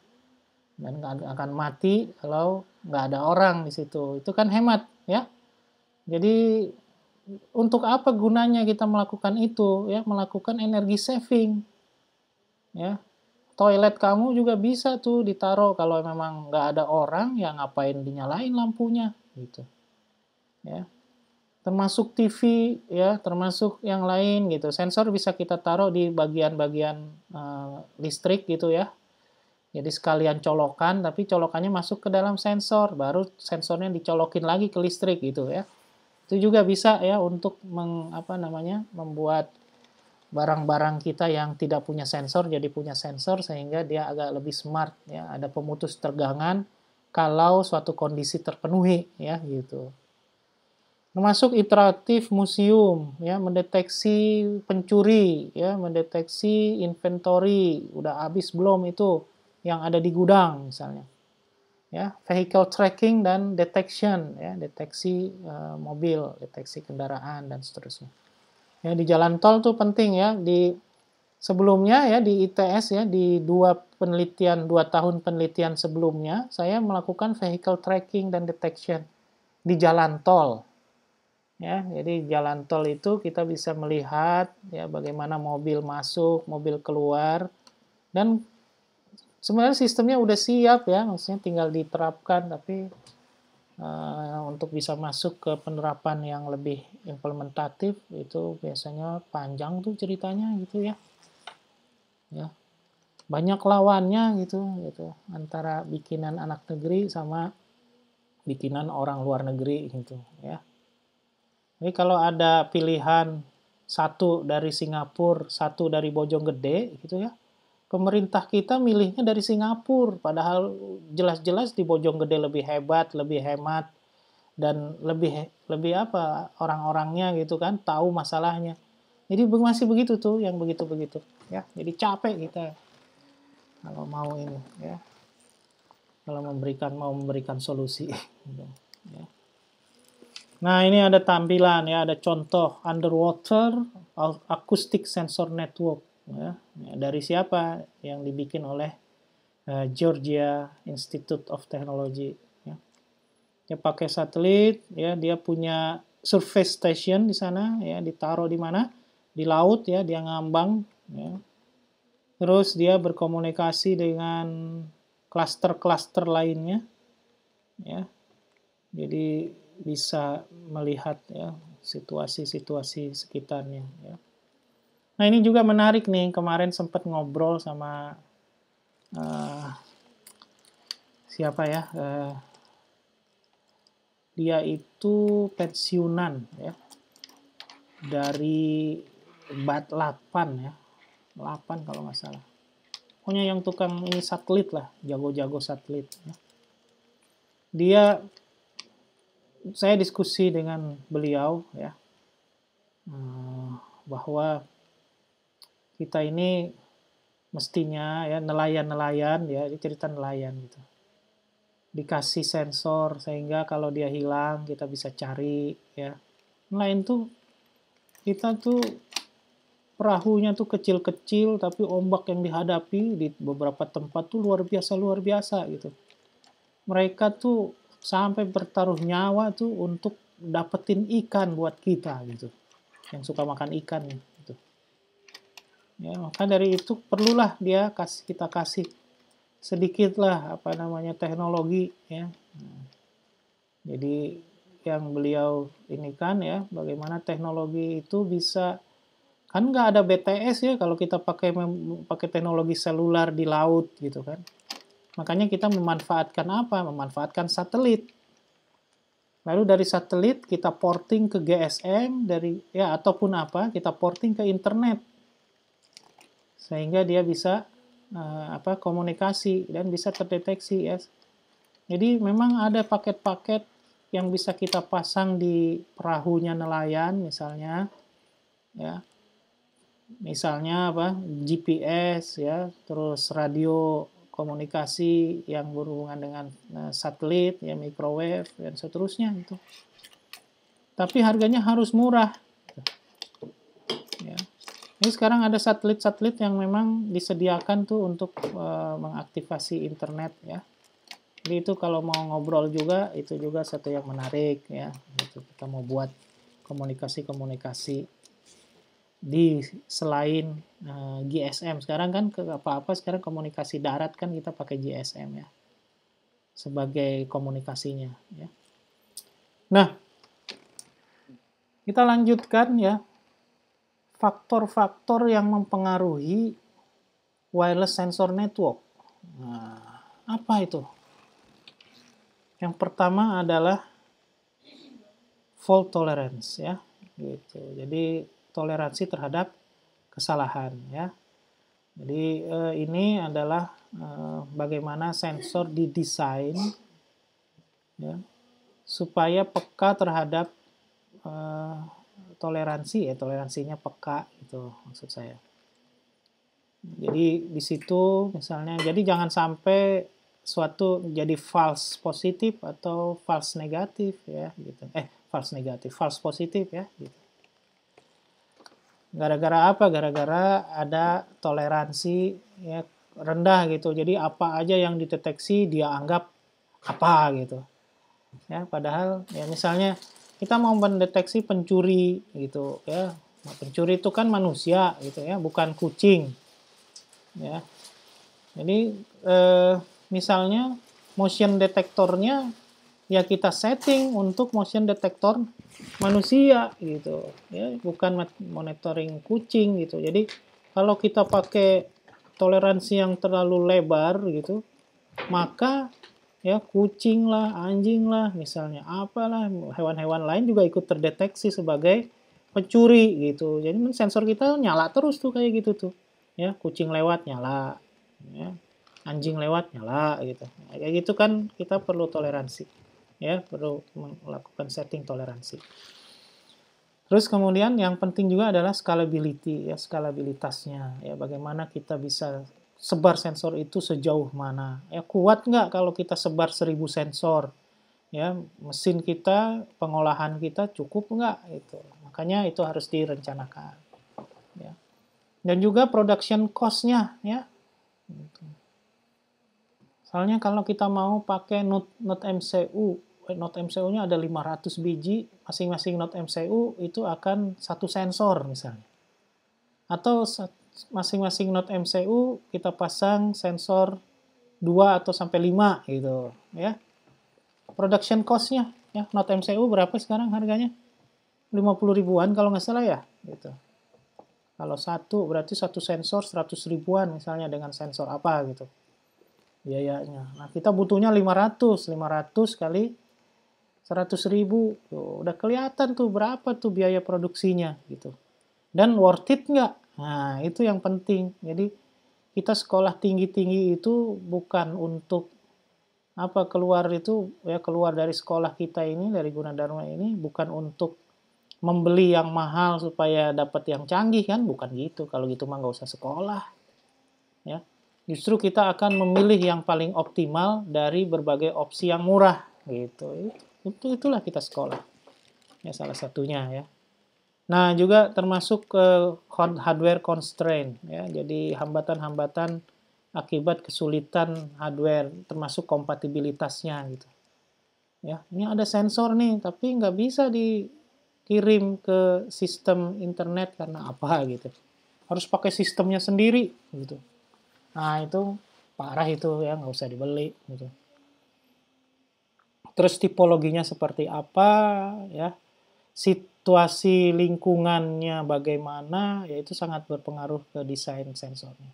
Dan akan mati kalau nggak ada orang di situ. Itu kan hemat, ya. Jadi untuk apa gunanya kita melakukan itu, ya? Melakukan energi saving, ya. Toilet kamu juga bisa tuh ditaruh kalau memang nggak ada orang, ya ngapain dinyalain lampunya, gitu, ya. Termasuk TV, ya, termasuk yang lain gitu. Sensor bisa kita taruh di bagian-bagian listrik gitu ya. Jadi sekalian colokan, tapi colokannya masuk ke dalam sensor, baru sensornya dicolokin lagi ke listrik gitu ya. Itu juga bisa ya untuk membuat barang-barang kita yang tidak punya sensor jadi punya sensor sehingga dia agak lebih smart ya, ada pemutus tegangan kalau suatu kondisi terpenuhi ya gitu. Termasuk interaktif museum ya, mendeteksi pencuri ya, mendeteksi inventory udah habis belum itu yang ada di gudang misalnya. Ya, vehicle tracking dan detection ya, deteksi mobil, deteksi kendaraan dan seterusnya. Ya, di jalan tol tuh penting ya, di sebelumnya ya di ITS ya, di 2 tahun penelitian sebelumnya saya melakukan vehicle tracking dan detection di jalan tol. Ya, jadi jalan tol itu kita bisa melihat ya bagaimana mobil masuk, mobil keluar, dan sebenarnya sistemnya udah siap ya, maksudnya tinggal diterapkan, tapi untuk bisa masuk ke penerapan yang lebih implementatif itu biasanya panjang tuh ceritanya gitu ya. Ya, banyak lawannya gitu antara bikinan anak negeri sama bikinan orang luar negeri gitu ya. Jadi kalau ada pilihan satu dari Singapura, satu dari Bojonggede gitu ya, pemerintah kita milihnya dari Singapura, padahal jelas-jelas di Bojonggede lebih hebat, lebih hemat, dan lebih lebih apa orang-orangnya gitu kan, tahu masalahnya. Jadi masih begitu tuh, yang begitu-begitu ya. Jadi capek kita kalau mau ini ya, kalau mau memberikan solusi. Gitu, ya. Nah, ini ada tampilan ya, ada contoh underwater acoustic sensor network ya. Dari siapa? Yang dibikin oleh Georgia Institute of Technology ya. Dia pakai satelit ya, dia punya surface station di sana ya, ditaruh di mana? Di laut ya, dia ngambang ya. Terus dia berkomunikasi dengan klaster-klaster lainnya ya. Jadi bisa melihat ya situasi-situasi sekitarnya ya. Nah, ini juga menarik nih, kemarin sempat ngobrol sama siapa ya, dia itu pensiunan ya dari BAT 8 ya, 8 kalau nggak salah. Pokoknya yang tukang ini satelit lah, jago-jago satelit ya. Saya diskusi dengan beliau ya, bahwa kita ini mestinya ya nelayan-nelayan ya, ini cerita nelayan gitu. Dikasih sensor sehingga kalau dia hilang kita bisa cari ya. Nelayan tuh kita tuh perahunya tuh kecil-kecil tapi ombak yang dihadapi di beberapa tempat tuh luar biasa gitu. Mereka tuh sampai bertaruh nyawa tuh untuk dapetin ikan buat kita gitu. Yang suka makan ikan gitu. Ya, maka dari itu perlulah kita kasih sedikitlah teknologi ya. Jadi yang beliau ini kan ya, bagaimana teknologi itu bisa, kan nggak ada BTS ya kalau kita pakai teknologi selular di laut gitu kan. Makanya kita memanfaatkan apa? Memanfaatkan satelit. Lalu dari satelit kita porting ke GSM ataupun kita porting ke internet. Sehingga dia bisa komunikasi dan bisa terdeteksi ya. Jadi memang ada paket-paket yang bisa kita pasang di perahunya nelayan misalnya ya. Misalnya GPS ya, terus radio komunikasi yang berhubungan dengan satelit ya, microwave dan seterusnya itu. Tapi harganya harus murah. Ya. Ini sekarang ada satelit-satelit yang memang disediakan tuh untuk mengaktifasi internet ya. Jadi itu kalau mau ngobrol juga, itu juga satu yang menarik ya. Gitu. Kita mau buat komunikasi-komunikasi di selain GSM. Sekarang kan apa-apa sekarang komunikasi darat kan kita pakai GSM ya sebagai komunikasinya ya. Nah, kita lanjutkan ya. Faktor-faktor yang mempengaruhi wireless sensor network. Nah, apa itu? Yang pertama adalah fault tolerance ya. Gitu. Jadi toleransi terhadap kesalahan ya. Jadi ini adalah bagaimana sensor didesain ya, supaya peka terhadap toleransi ya, toleransinya peka itu maksud saya. Jadi di situ misalnya, jadi jangan sampai suatu jadi false positif atau false negatif ya gitu. False negatif, false positif ya gitu. Gara-gara apa? Gara-gara ada toleransi ya rendah gitu. Jadi apa aja yang dideteksi dia anggap apa gitu. Ya, padahal ya misalnya kita mau mendeteksi pencuri gitu ya. Nah, pencuri itu kan manusia gitu ya, bukan kucing. Ya. Jadi misalnya motion detektornya ya kita setting untuk motion detektor manusia gitu ya, bukan monitoring kucing gitu. Jadi kalau kita pakai toleransi yang terlalu lebar gitu, maka ya kucing lah, anjing lah, misalnya apalah, hewan-hewan lain juga ikut terdeteksi sebagai pencuri gitu. Jadi sensor kita nyala terus tuh kayak gitu tuh. Ya, kucing lewat nyala, ya. Anjing lewat nyala gitu. Kayak gitu kan kita perlu toleransi. Ya, perlu melakukan setting toleransi. Terus kemudian yang penting juga adalah scalability ya, skalabilitasnya ya, bagaimana kita bisa sebar sensor itu sejauh mana ya, kuat nggak kalau kita sebar 1000 sensor ya, mesin kita, pengolahan kita cukup nggak itu, makanya itu harus direncanakan ya. Dan juga production cost-nya ya. Soalnya kalau kita mau pakai Node MCU, Node MCU-nya ada 500 biji, masing-masing Node MCU itu akan satu sensor misalnya. Atau masing-masing Node MCU kita pasang sensor 2 atau sampai 5 gitu ya. Production cost-nya ya, Node MCU berapa sekarang harganya? 50 ribuan kalau nggak salah ya gitu. Kalau satu berarti satu sensor 100 ribuan misalnya, dengan sensor apa gitu biayanya. Nah, kita butuhnya 500 kali 100 ribu. Tuh, udah kelihatan tuh berapa tuh biaya produksinya gitu. Dan worth it nggak? Nah, itu yang penting. Jadi kita sekolah tinggi-tinggi itu bukan untuk apa, keluar itu ya, keluar dari sekolah kita ini, dari Gunadarma ini bukan untuk membeli yang mahal supaya dapat yang canggih kan, bukan gitu. Kalau gitu mah nggak usah sekolah ya. Justru kita akan memilih yang paling optimal dari berbagai opsi yang murah gitu. Itulah kita sekolah ya, salah satunya ya. Nah, juga termasuk hardware constraint ya. Jadi hambatan-hambatan akibat kesulitan hardware, termasuk kompatibilitasnya gitu. Ya, ini ada sensor nih, tapi nggak bisa dikirim ke sistem internet karena apa gitu. Harus pakai sistemnya sendiri gitu. Nah, itu parah itu ya, nggak usah dibeli gitu. Terus tipologinya seperti apa ya, situasi lingkungannya bagaimana, ya itu sangat berpengaruh ke desain sensornya.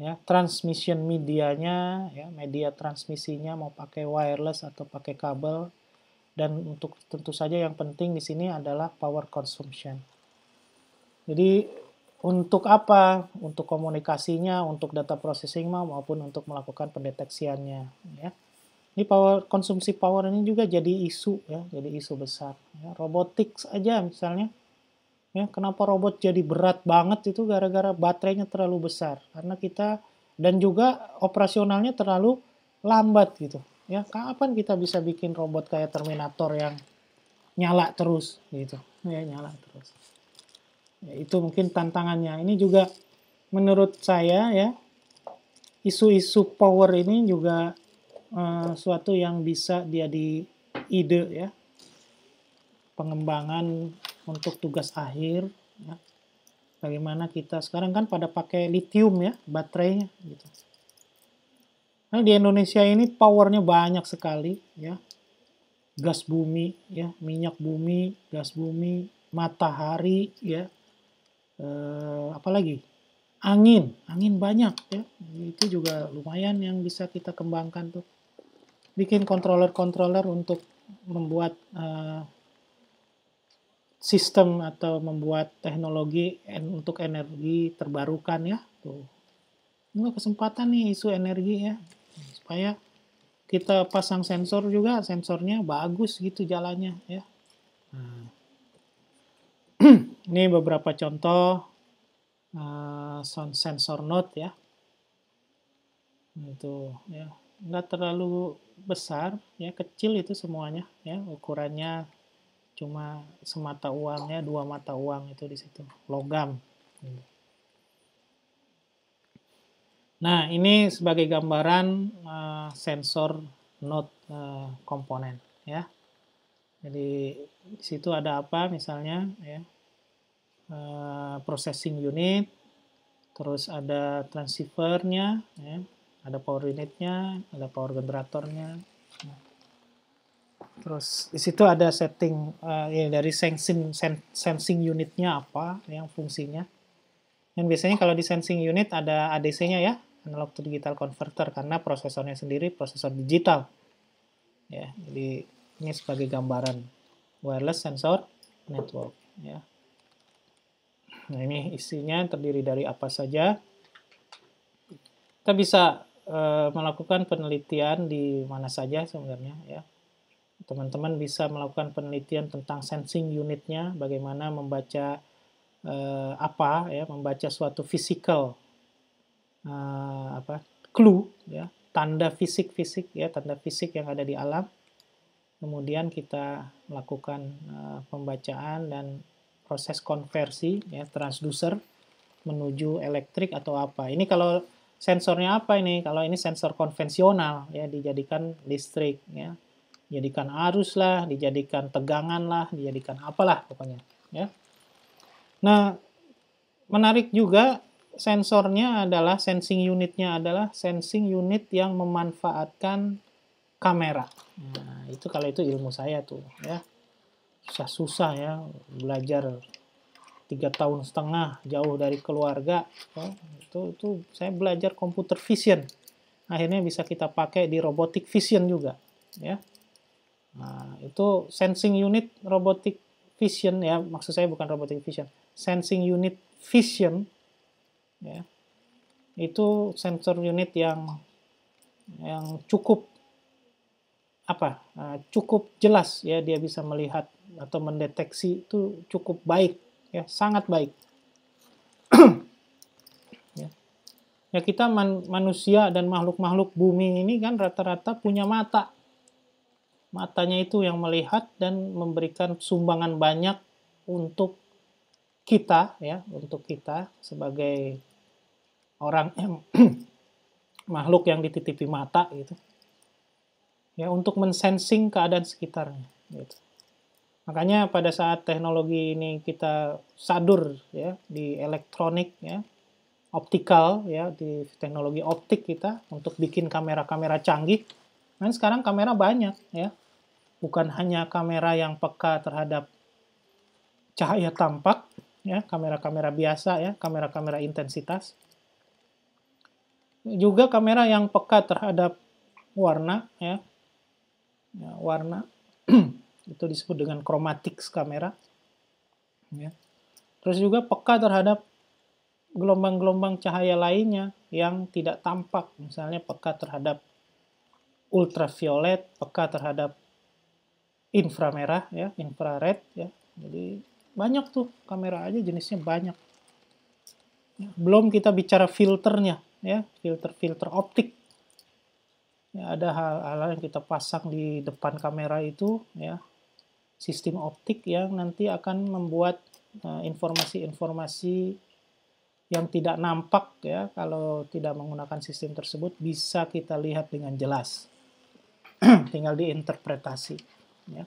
Ya, transmission medianya, ya, media transmisinya mau pakai wireless atau pakai kabel, dan untuk tentu saja yang penting di sini adalah power consumption. Jadi untuk apa? Untuk komunikasinya, untuk data processing maupun untuk melakukan pendeteksiannya. Ya. Ini konsumsi power ini juga jadi isu ya, jadi isu besar. Ya, robotics aja misalnya, ya kenapa robot jadi berat banget itu gara-gara baterainya terlalu besar, karena kita, dan juga operasionalnya terlalu lambat gitu. Ya, kapan kita bisa bikin robot kayak Terminator yang nyala terus gitu, ya nyala terus. Ya, itu mungkin tantangannya. Ini juga menurut saya ya, isu-isu power ini juga suatu yang bisa jadi ide ya, pengembangan untuk tugas akhir ya. Bagaimana kita sekarang kan pada pakai lithium ya baterainya gitu. Nah, di Indonesia ini powernya banyak sekali ya. Gas bumi ya, minyak bumi, gas bumi, matahari ya. Apalagi angin banyak ya. Itu juga lumayan yang bisa kita kembangkan tuh. Bikin controller-controller untuk membuat sistem atau membuat teknologi untuk energi terbarukan ya. Tuh. Ini kesempatan nih isu energi ya. Supaya kita pasang sensor juga, sensornya bagus gitu jalannya ya. Nah, ini beberapa contoh sensor node ya. Itu ya, nggak terlalu besar ya, kecil itu semuanya ya, ukurannya cuma semata uangnya, 2 mata uang itu di situ, logam. Nah, ini sebagai gambaran sensor node komponen ya. Jadi di situ ada apa misalnya ya, processing unit, terus ada transceivernya ya, ada power unitnya, ada power generatornya. Terus di situ ada setting ya, dari sensing unitnya apa yang fungsinya. Dan biasanya kalau di sensing unit ada ADC-nya ya, analog to digital converter, karena prosesornya sendiri prosesor digital. Ya, jadi ini sebagai gambaran wireless sensor network ya. Nah, ini isinya terdiri dari apa saja. Kita bisa melakukan penelitian di mana saja sebenarnya ya. Teman-teman bisa melakukan penelitian tentang sensing unitnya, bagaimana membaca membaca suatu physical clue ya, tanda fisik ya, tanda fisik yang ada di alam. Kemudian kita melakukan pembacaan dan proses konversi ya, transducer menuju elektrik atau apa. Ini kalau sensornya apa ini? Kalau ini sensor konvensional ya, dijadikan listrik ya. Dijadikan arus lah, dijadikan tegangan lah, dijadikan apalah pokoknya ya. Nah, menarik juga sensornya adalah sensing unitnya adalah sensing unit yang memanfaatkan kamera. Nah, itu kalau itu ilmu saya tuh ya. Susah-susah ya belajar 3,5 tahun jauh dari keluarga ya. Itu saya belajar computer vision. Akhirnya bisa kita pakai di robotic vision juga ya. Nah, itu sensing unit robotic vision ya, maksud saya bukan robotic vision, sensing unit vision ya. Itu sensor unit yang cukup cukup jelas ya, dia bisa melihat atau mendeteksi itu cukup baik ya, sangat baik. Ya kita manusia dan makhluk-makhluk bumi ini kan rata-rata punya mata. Matanya itu yang melihat dan memberikan sumbangan banyak untuk kita ya, untuk kita sebagai orang yang makhluk yang dititipi mata gitu. Ya, untuk mensensing keadaan sekitarnya gitu. Makanya pada saat teknologi ini kita sadur ya di elektronik ya, optikal ya, di teknologi optik kita untuk bikin kamera-kamera canggih. Nah, sekarang kamera banyak ya. Bukan hanya kamera yang peka terhadap cahaya tampak ya, kamera-kamera biasa ya, kamera-kamera intensitas. Juga kamera yang peka terhadap warna ya. Ya, warna itu disebut dengan chromatics kamera ya. Terus juga peka terhadap gelombang-gelombang cahaya lainnya yang tidak tampak, misalnya peka terhadap ultraviolet, peka terhadap inframerah ya, infrared ya. Jadi banyak tuh kamera aja jenisnya banyak. Belum kita bicara filternya ya, filter optik. Ya, ada hal-hal yang kita pasang di depan kamera itu ya, sistem optik yang nanti akan membuat informasi-informasi yang tidak nampak ya, kalau tidak menggunakan sistem tersebut bisa kita lihat dengan jelas. tinggal diinterpretasi ya.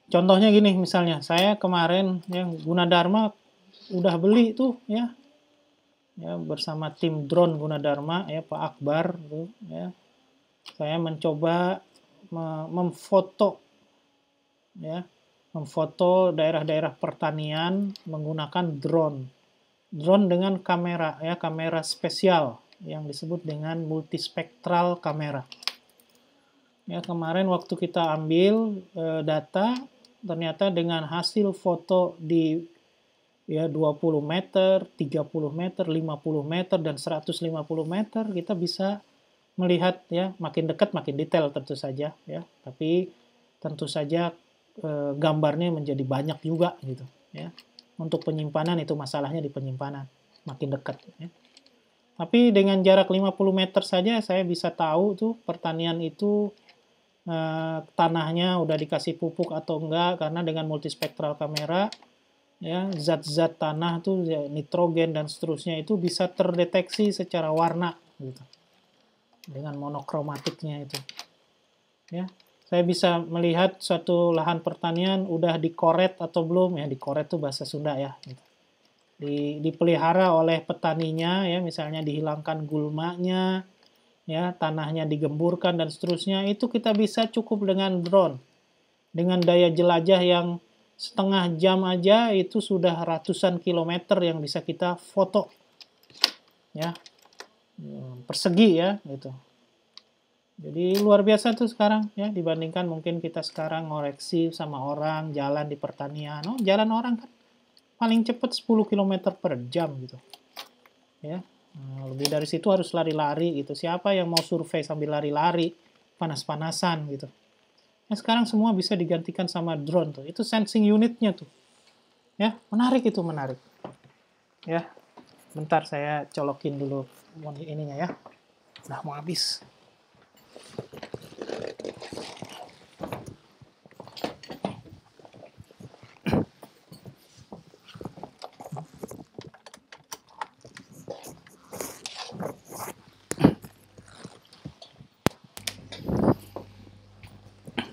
Contohnya gini misalnya, saya kemarin ya Gunadarma udah beli tuh ya bersama tim drone Gunadarma ya Pak Akbar tuh ya. Saya mencoba memfoto ya, memfoto daerah-daerah pertanian menggunakan drone. Drone dengan kamera ya, kamera spesial yang disebut dengan multispektral kamera. Ya, kemarin waktu kita ambil data, ternyata dengan hasil foto di ya 20 meter, 30 meter, 50 meter, dan 150 meter, kita bisa melihat ya, makin dekat makin detail tentu saja ya, tapi tentu saja gambarnya menjadi banyak juga gitu ya. Untuk penyimpanan itu masalahnya di penyimpanan, makin dekat ya. Tapi dengan jarak 50 meter saja saya bisa tahu tuh pertanian itu tanahnya udah dikasih pupuk atau enggak, karena dengan multispektral kamera ya zat-zat tanah tuh ya, nitrogen dan seterusnya itu bisa terdeteksi secara warna gitu dengan monokromatiknya itu ya. Saya bisa melihat suatu lahan pertanian udah dikoret atau belum ya, dikoret tuh bahasa Sunda ya gitu. Dipelihara oleh petaninya ya, misalnya dihilangkan gulmanya ya, tanahnya digemburkan dan seterusnya, itu kita bisa cukup dengan drone. Dengan daya jelajah yang setengah jam aja itu sudah ratusan kilometer yang bisa kita foto. Ya. Persegi ya gitu. Jadi luar biasa tuh sekarang ya, dibandingkan mungkin kita sekarang ngoreksi sama orang jalan di pertanian. Oh, jalan orang kan paling cepat 10 km per jam gitu. Ya. Nah, lebih dari situ harus lari-lari gitu. Siapa yang mau survei sambil lari-lari, panas-panasan gitu. Nah, sekarang semua bisa digantikan sama drone tuh. Itu sensing unitnya tuh. Ya, menarik itu, menarik. Ya, bentar saya colokin dulu ininya ya. Udah mau habis.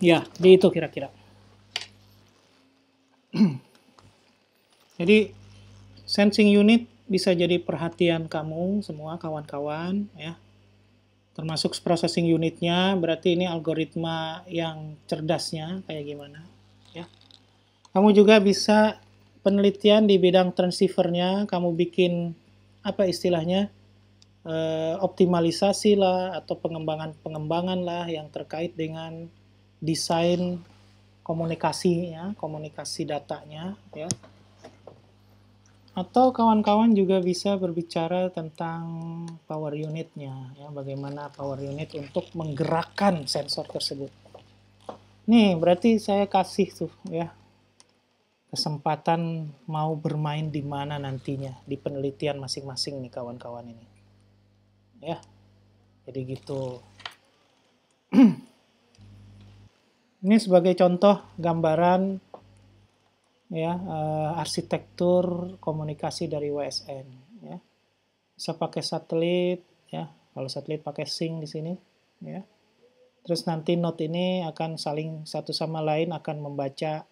Ya, di itu kira-kira. Jadi, sensing unit bisa jadi perhatian kamu semua kawan-kawan ya. Termasuk processing unitnya, berarti ini algoritma yang cerdasnya kayak gimana ya. Kamu juga bisa penelitian di bidang transceivernya, kamu bikin apa istilahnya, optimalisasi lah atau pengembangan lah yang terkait dengan desain komunikasinya, komunikasi datanya ya. Atau kawan-kawan juga bisa berbicara tentang power unitnya ya, bagaimana power unit untuk menggerakkan sensor tersebut. Nih, berarti saya kasih tuh ya kesempatan mau bermain di mana nantinya di penelitian masing-masing nih kawan-kawan ini. Ya. Jadi gitu. Ini sebagai contoh gambaran ya arsitektur komunikasi dari WSN ya. Bisa pakai satelit ya. Kalau satelit pakai sync di sini ya. Terus nanti node ini akan saling satu sama lain akan membaca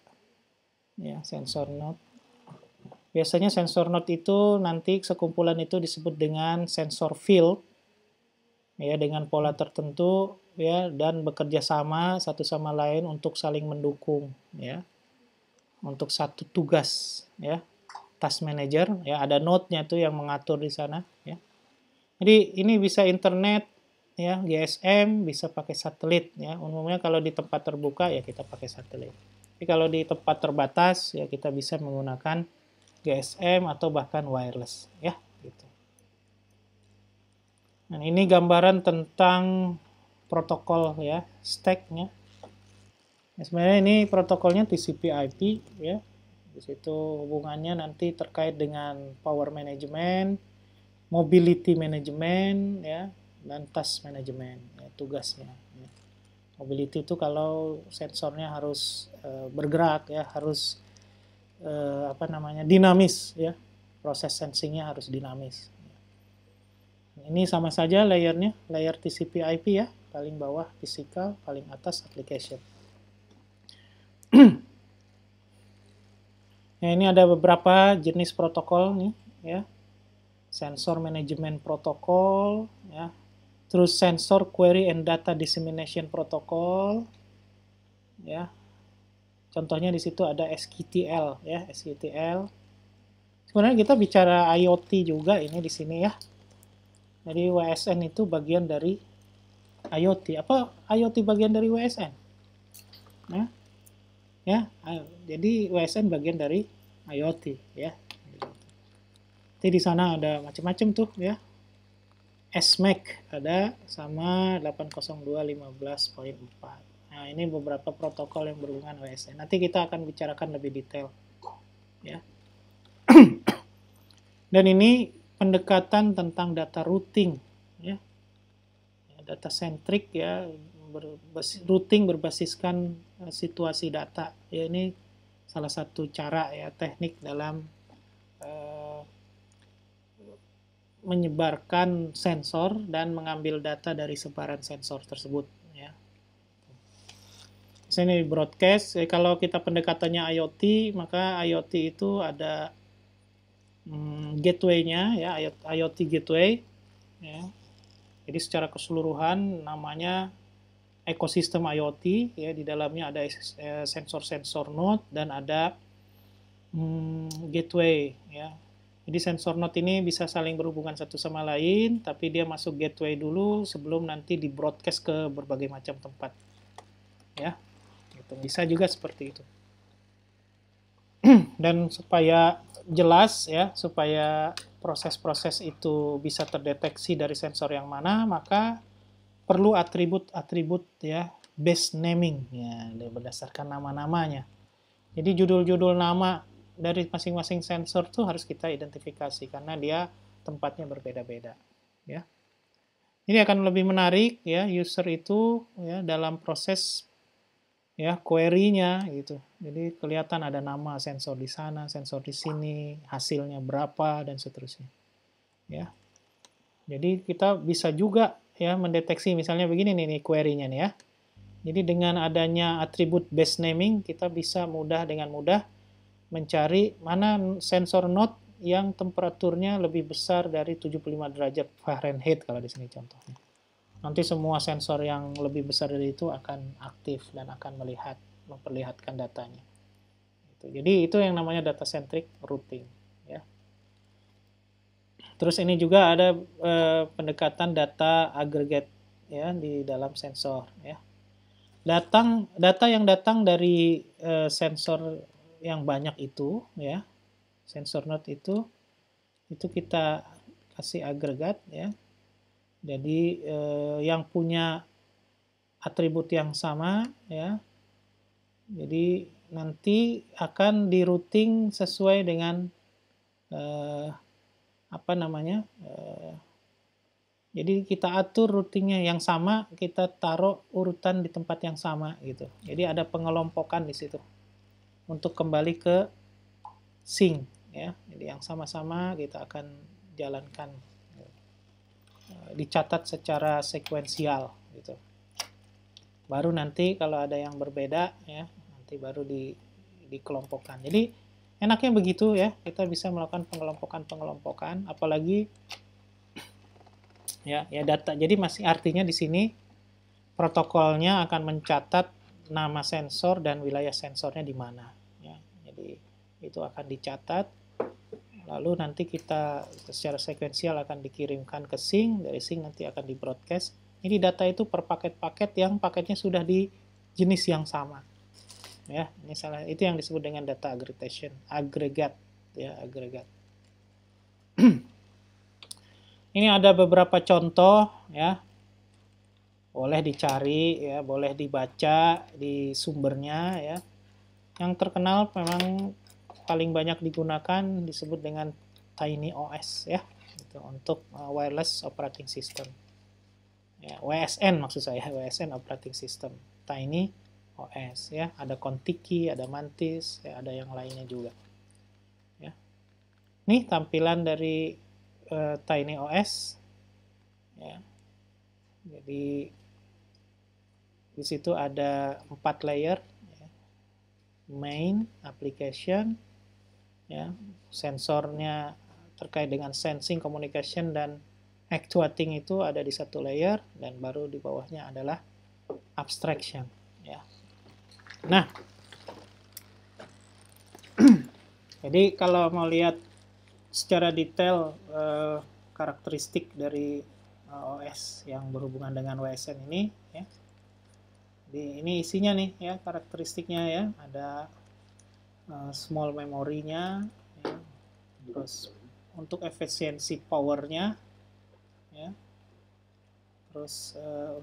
ya sensor node. Biasanya sensor node itu nanti sekumpulan itu disebut dengan sensor field ya, dengan pola tertentu ya, dan bekerja sama satu sama lain untuk saling mendukung ya. Untuk satu tugas ya, task manager ya, ada node-nya tuh yang mengatur di sana ya. Jadi ini bisa internet ya, GSM, bisa pakai satelit ya. Umumnya kalau di tempat terbuka ya kita pakai satelit. Tapi kalau di tempat terbatas ya kita bisa menggunakan GSM atau bahkan wireless ya gitu. Nah, ini gambaran tentang protokol ya, stack-nya. Nah, sebenarnya ini protokolnya TCP/IP ya. Di situ hubungannya nanti terkait dengan power management, mobility management ya, dan task management ya, tugasnya. Ya. Mobility itu kalau sensornya harus bergerak ya, harus dinamis ya. Proses sensingnya harus dinamis. Ini sama saja layernya, layer TCP/IP ya. paling bawah physical, paling atas application. Nah, ini ada beberapa jenis protokol nih, ya. Sensor Management Protocol, ya. Terus Sensor Query and Data Dissemination Protocol, ya. Contohnya di situ ada SQTL, ya, SQTL. Sebenarnya kita bicara IoT juga ini di sini ya. Jadi WSN itu bagian dari IoT. Apa IoT bagian dari WSN? Nah, ya, jadi WSN bagian dari IoT, ya. Jadi di sana ada macam-macam tuh, ya. SMAC ada sama 802.15.4. Nah, ini beberapa protokol yang berhubungan WSN. Nanti kita akan bicarakan lebih detail, ya. Dan ini pendekatan tentang data routing, ya. Data centric, ya, routing berbasiskan situasi data. Ya, ini salah satu cara, ya, teknik dalam menyebarkan sensor dan mengambil data dari sebaran sensor tersebut, ya. Di sini broadcast. Kalau kita pendekatannya IoT, maka IoT itu ada gateway-nya, ya, IoT gateway, ya. Jadi secara keseluruhan namanya ekosistem IoT, ya, di dalamnya ada sensor-sensor node dan ada gateway, ya. Jadi sensor node ini bisa saling berhubungan satu sama lain, tapi dia masuk gateway dulu sebelum nanti di broadcast ke berbagai macam tempat, ya. Itu bisa juga seperti itu. Dan supaya jelas, ya, supaya proses-proses itu bisa terdeteksi dari sensor yang mana, maka perlu atribut-atribut, ya, base naming, ya, berdasarkan nama-namanya. Jadi judul-judul nama dari masing-masing sensor tuh harus kita identifikasi karena dia tempatnya berbeda-beda, ya. Ini akan lebih menarik, ya, user itu, ya, dalam proses, ya, query-nya gitu. Jadi kelihatan ada nama sensor di sana, sensor di sini, hasilnya berapa dan seterusnya, ya. Jadi kita bisa juga, ya, mendeteksi misalnya begini nih query-nya nih, ya. Jadi dengan adanya atribut base naming kita bisa dengan mudah mencari mana sensor node yang temperaturnya lebih besar dari 75 derajat Fahrenheit kalau di sini contohnya. Nanti semua sensor yang lebih besar dari itu akan aktif dan akan memperlihatkan datanya. Jadi itu yang namanya data centric routing, ya. Terus ini juga ada pendekatan data aggregate, ya, di dalam sensor, ya. Data yang datang dari sensor yang banyak itu, ya, sensor node itu kita kasih agregat, ya. Jadi yang punya atribut yang sama, ya. Jadi nanti akan di routing sesuai dengan apa namanya? Jadi kita atur routingnya yang sama, kita taruh urutan di tempat yang sama gitu. Jadi ada pengelompokan di situ untuk kembali ke sync, ya. Jadi yang sama-sama kita akan jalankan, dicatat secara sekuensial gitu. Baru nanti kalau ada yang berbeda, ya, nanti baru dikelompokkan. Jadi enaknya begitu, ya, kita bisa melakukan pengelompokan, apalagi ya data. Jadi masih artinya di sini protokolnya akan mencatat nama sensor dan wilayah sensornya di mana, ya. Jadi itu akan dicatat, lalu nanti kita secara sekuensial akan dikirimkan ke sync, dari sync nanti akan di broadcast. Ini data itu per paket-paket yang paketnya sudah di jenis yang sama, ya. Ini itu yang disebut dengan data aggregation, agregat, ya, agregat. Ini ada beberapa contoh, ya. Boleh dicari, ya, boleh dibaca di sumbernya, ya. Yang terkenal memang paling banyak digunakan disebut dengan TinyOS, ya, itu untuk wireless operating system. Ya, WSN maksud saya, WSN operating system, TinyOS, ya. Ada Contiki, ada Mantis, ya, ada yang lainnya juga, ya. Ini tampilan dari TinyOS, ya. Jadi Di situ ada 4 layer, ya. Main, application, ya, sensornya terkait dengan sensing, communication, dan actuating itu ada di satu layer, dan baru di bawahnya adalah abstraction. Ya. Nah, jadi kalau mau lihat secara detail karakteristik dari OS yang berhubungan dengan WSN ini, ya, ini isinya nih ya karakteristiknya ya, ada small memorinya, ya, terus untuk efisiensi powernya, ya, terus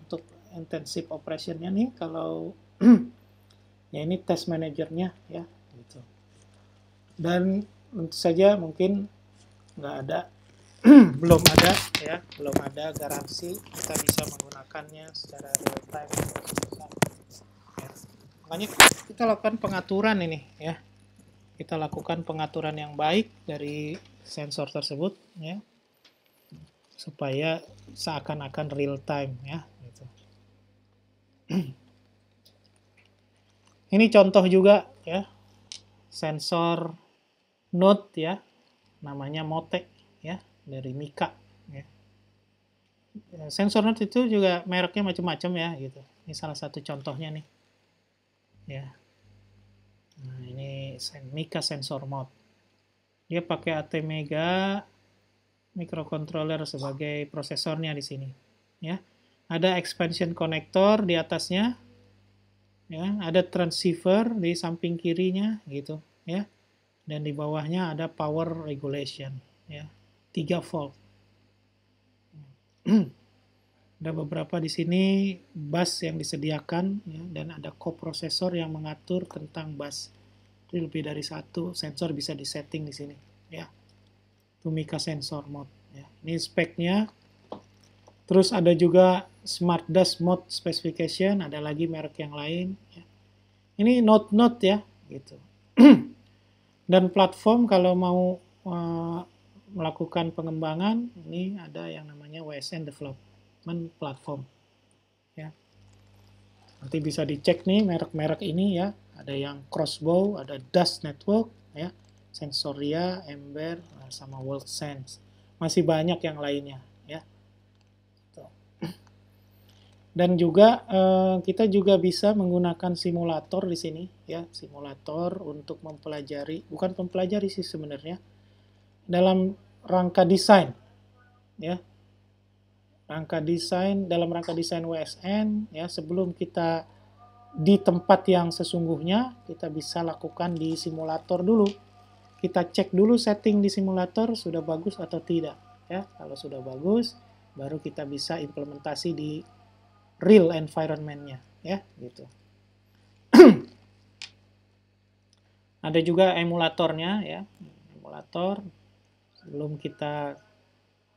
untuk intensive operationnya nih kalau ya ini test manajernya ya gitu. Dan tentu saja mungkin nggak ada belum ada garansi kita bisa menggunakannya secara real time. Ya. Makanya kita lakukan pengaturan ini ya. Kita lakukan pengaturan yang baik dari sensor tersebut ya, supaya seakan-akan real time ya gitu. Ini contoh juga ya, sensor Node ya, namanya Mote ya, dari Mika ya. Sensor Node itu juga mereknya macam-macam ya gitu. Ini salah satu contohnya nih ya. Nah, ini Mika Sensor Mode. Dia pakai ATmega microcontroller sebagai prosesornya di sini ya. Ada expansion connector di atasnya ya, ada transceiver di samping kirinya gitu ya, dan di bawahnya ada power regulation ya, 3 volt. Ada beberapa di sini bus yang disediakan ya, dan ada coprocessor yang mengatur tentang bus. Jadi lebih dari satu sensor bisa disetting di sini ya. Itu Mika Sensor Mode ya. Ini speknya. Terus ada juga Smart Dust Mode Specification, ada lagi merek yang lain ya. Ini Node ya gitu. Dan platform kalau mau melakukan pengembangan, ini ada yang namanya WSN Development Platform ya. Nanti bisa dicek nih merek-merek ini ya, ada yang Crossbow, ada Dust Network ya, Sensoria, Ember, sama WorldSense. Masih banyak yang lainnya ya. Dan juga kita juga bisa menggunakan simulator di sini ya, simulator untuk mempelajari, bukan mempelajari sih sebenarnya, dalam rangka desain ya. Dalam rangka desain WSN ya, sebelum kita di tempat yang sesungguhnya, kita bisa lakukan di simulator dulu. Kita cek dulu setting di simulator sudah bagus atau tidak ya. Kalau sudah bagus, baru kita bisa implementasi di real environment-nya ya gitu. Ada juga emulatornya ya, emulator sebelum kita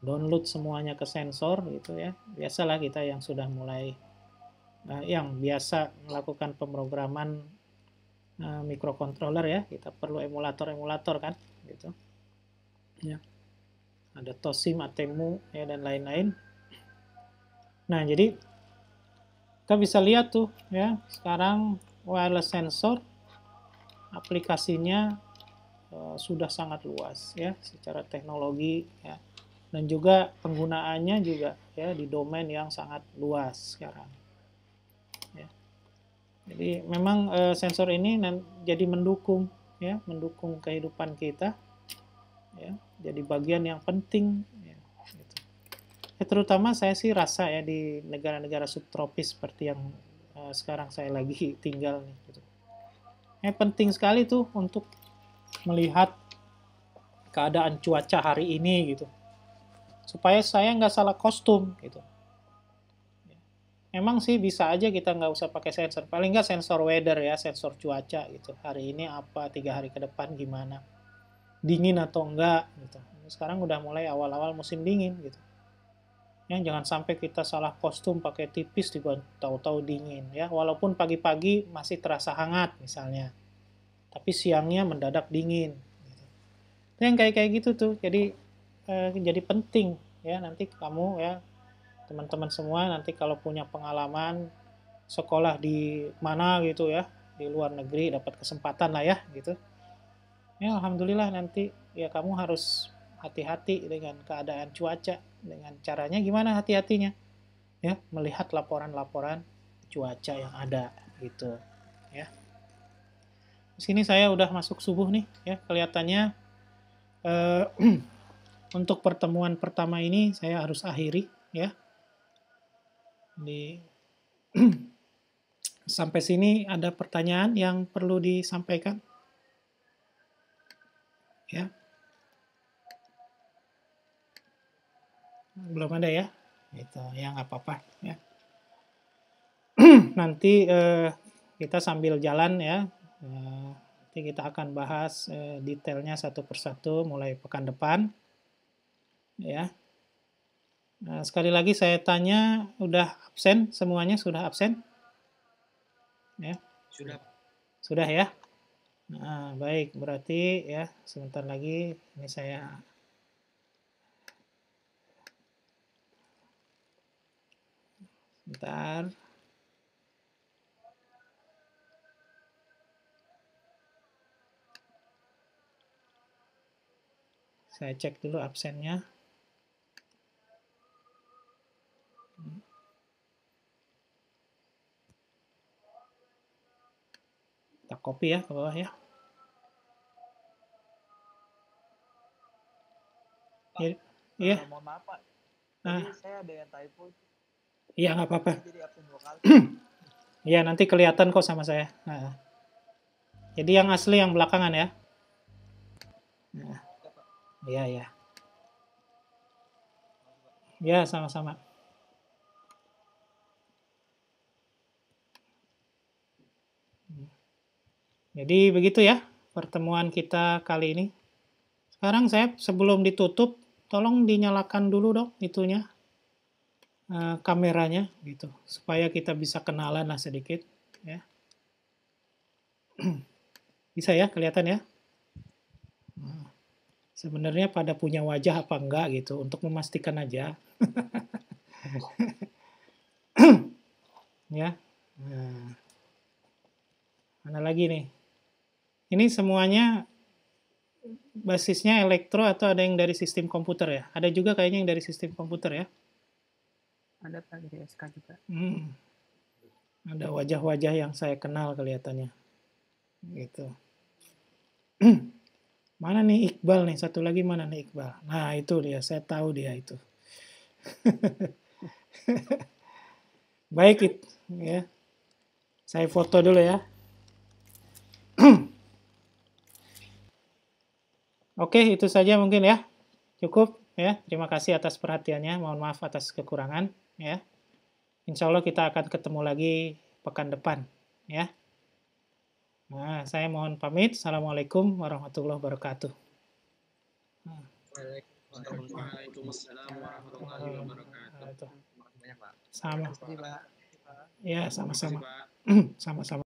download semuanya ke sensor gitu ya. Biasalah kita yang sudah mulai yang biasa melakukan pemrograman microcontroller ya, kita perlu emulator kan gitu ya. Ada Tosim, Atemu ya, dan lain-lain. Nah, jadi kita bisa lihat tuh ya, sekarang wireless sensor aplikasinya sudah sangat luas ya secara teknologi ya, dan juga penggunaannya juga ya di domain yang sangat luas sekarang ya. Jadi memang sensor ini jadi mendukung kehidupan kita ya, jadi bagian yang penting ya, gitu. Terutama saya sih rasa ya di negara-negara subtropis seperti yang sekarang saya lagi tinggal nih gitu. Penting sekali tuh untuk melihat keadaan cuaca hari ini gitu, supaya saya nggak salah kostum gitu. Emang sih bisa aja kita nggak usah pakai sensor, paling nggak sensor weather ya, sensor cuaca gitu, hari ini apa, 3 hari ke depan gimana, dingin atau enggak gitu. Sekarang udah mulai awal-awal musim dingin gitu ya, jangan sampai kita salah kostum pakai tipis juga tahu-tahu dingin ya, walaupun pagi-pagi masih terasa hangat misalnya, tapi siangnya mendadak dingin gitu. Yang kayak gitu tuh jadi penting ya, nanti kamu ya teman-teman semua nanti kalau punya pengalaman sekolah di mana gitu ya, di luar negeri dapat kesempatan lah ya gitu. Ya alhamdulillah nanti ya kamu harus hati-hati dengan keadaan cuaca. Dengan caranya gimana hati-hatinya? Ya, melihat laporan-laporan cuaca yang ada gitu ya. Di sini saya udah masuk subuh nih ya, kelihatannya eh, untuk pertemuan pertama ini saya harus akhiri ya. Di sampai sini ada pertanyaan yang perlu disampaikan? Ya. Belum ada ya? Itu ya nggak apa-apa ya. Nanti kita sambil jalan ya. Nanti kita akan bahas detailnya satu persatu mulai pekan depan. Ya. Nah, sekali lagi saya tanya, udah absen semuanya? Sudah absen? Ya. Sudah. Sudah ya? Nah, baik, berarti ya sebentar lagi ini saya sebentar. Saya cek dulu absennya. Kita copy ya ke bawah ya. Iya. Mohon maaf Pak. Nah, Tadi saya ada yang typo. iya nggak apa-apa. Jadi absen 2 kali. Iya nanti kelihatan kok sama saya. Nah, jadi yang asli yang belakangan ya. Nah, iya ya. Ya sama-sama. Jadi begitu ya pertemuan kita kali ini. Sekarang saya sebelum ditutup, tolong dinyalakan dulu dong itunya kameranya gitu, supaya kita bisa kenalan lah sedikit. Ya. Bisa ya kelihatan ya? Sebenarnya pada punya wajah apa enggak gitu untuk memastikan aja. Ya. Nah. Mana lagi nih? Ini semuanya basisnya elektro atau ada yang dari sistem komputer ya? Ada juga kayaknya yang dari sistem komputer ya? Ada Pak dari SK juga. Ada wajah-wajah yang saya kenal kelihatannya. Gitu. Mana nih Iqbal nih? Satu lagi mana nih Iqbal? Nah itu dia, saya tahu dia itu. Baik, ya. Saya foto dulu ya. Oke, itu saja mungkin ya. Cukup ya. Terima kasih atas perhatiannya. Mohon maaf atas kekurangan ya. Insya Allah kita akan ketemu lagi pekan depan ya. Nah, saya mohon pamit. Assalamualaikum warahmatullahi wabarakatuh. Waalaikumsalam warahmatullahi wabarakatuh. Banyak Pak. Sama. Terima kasih Pak. Ya, sama-sama. Sama-sama.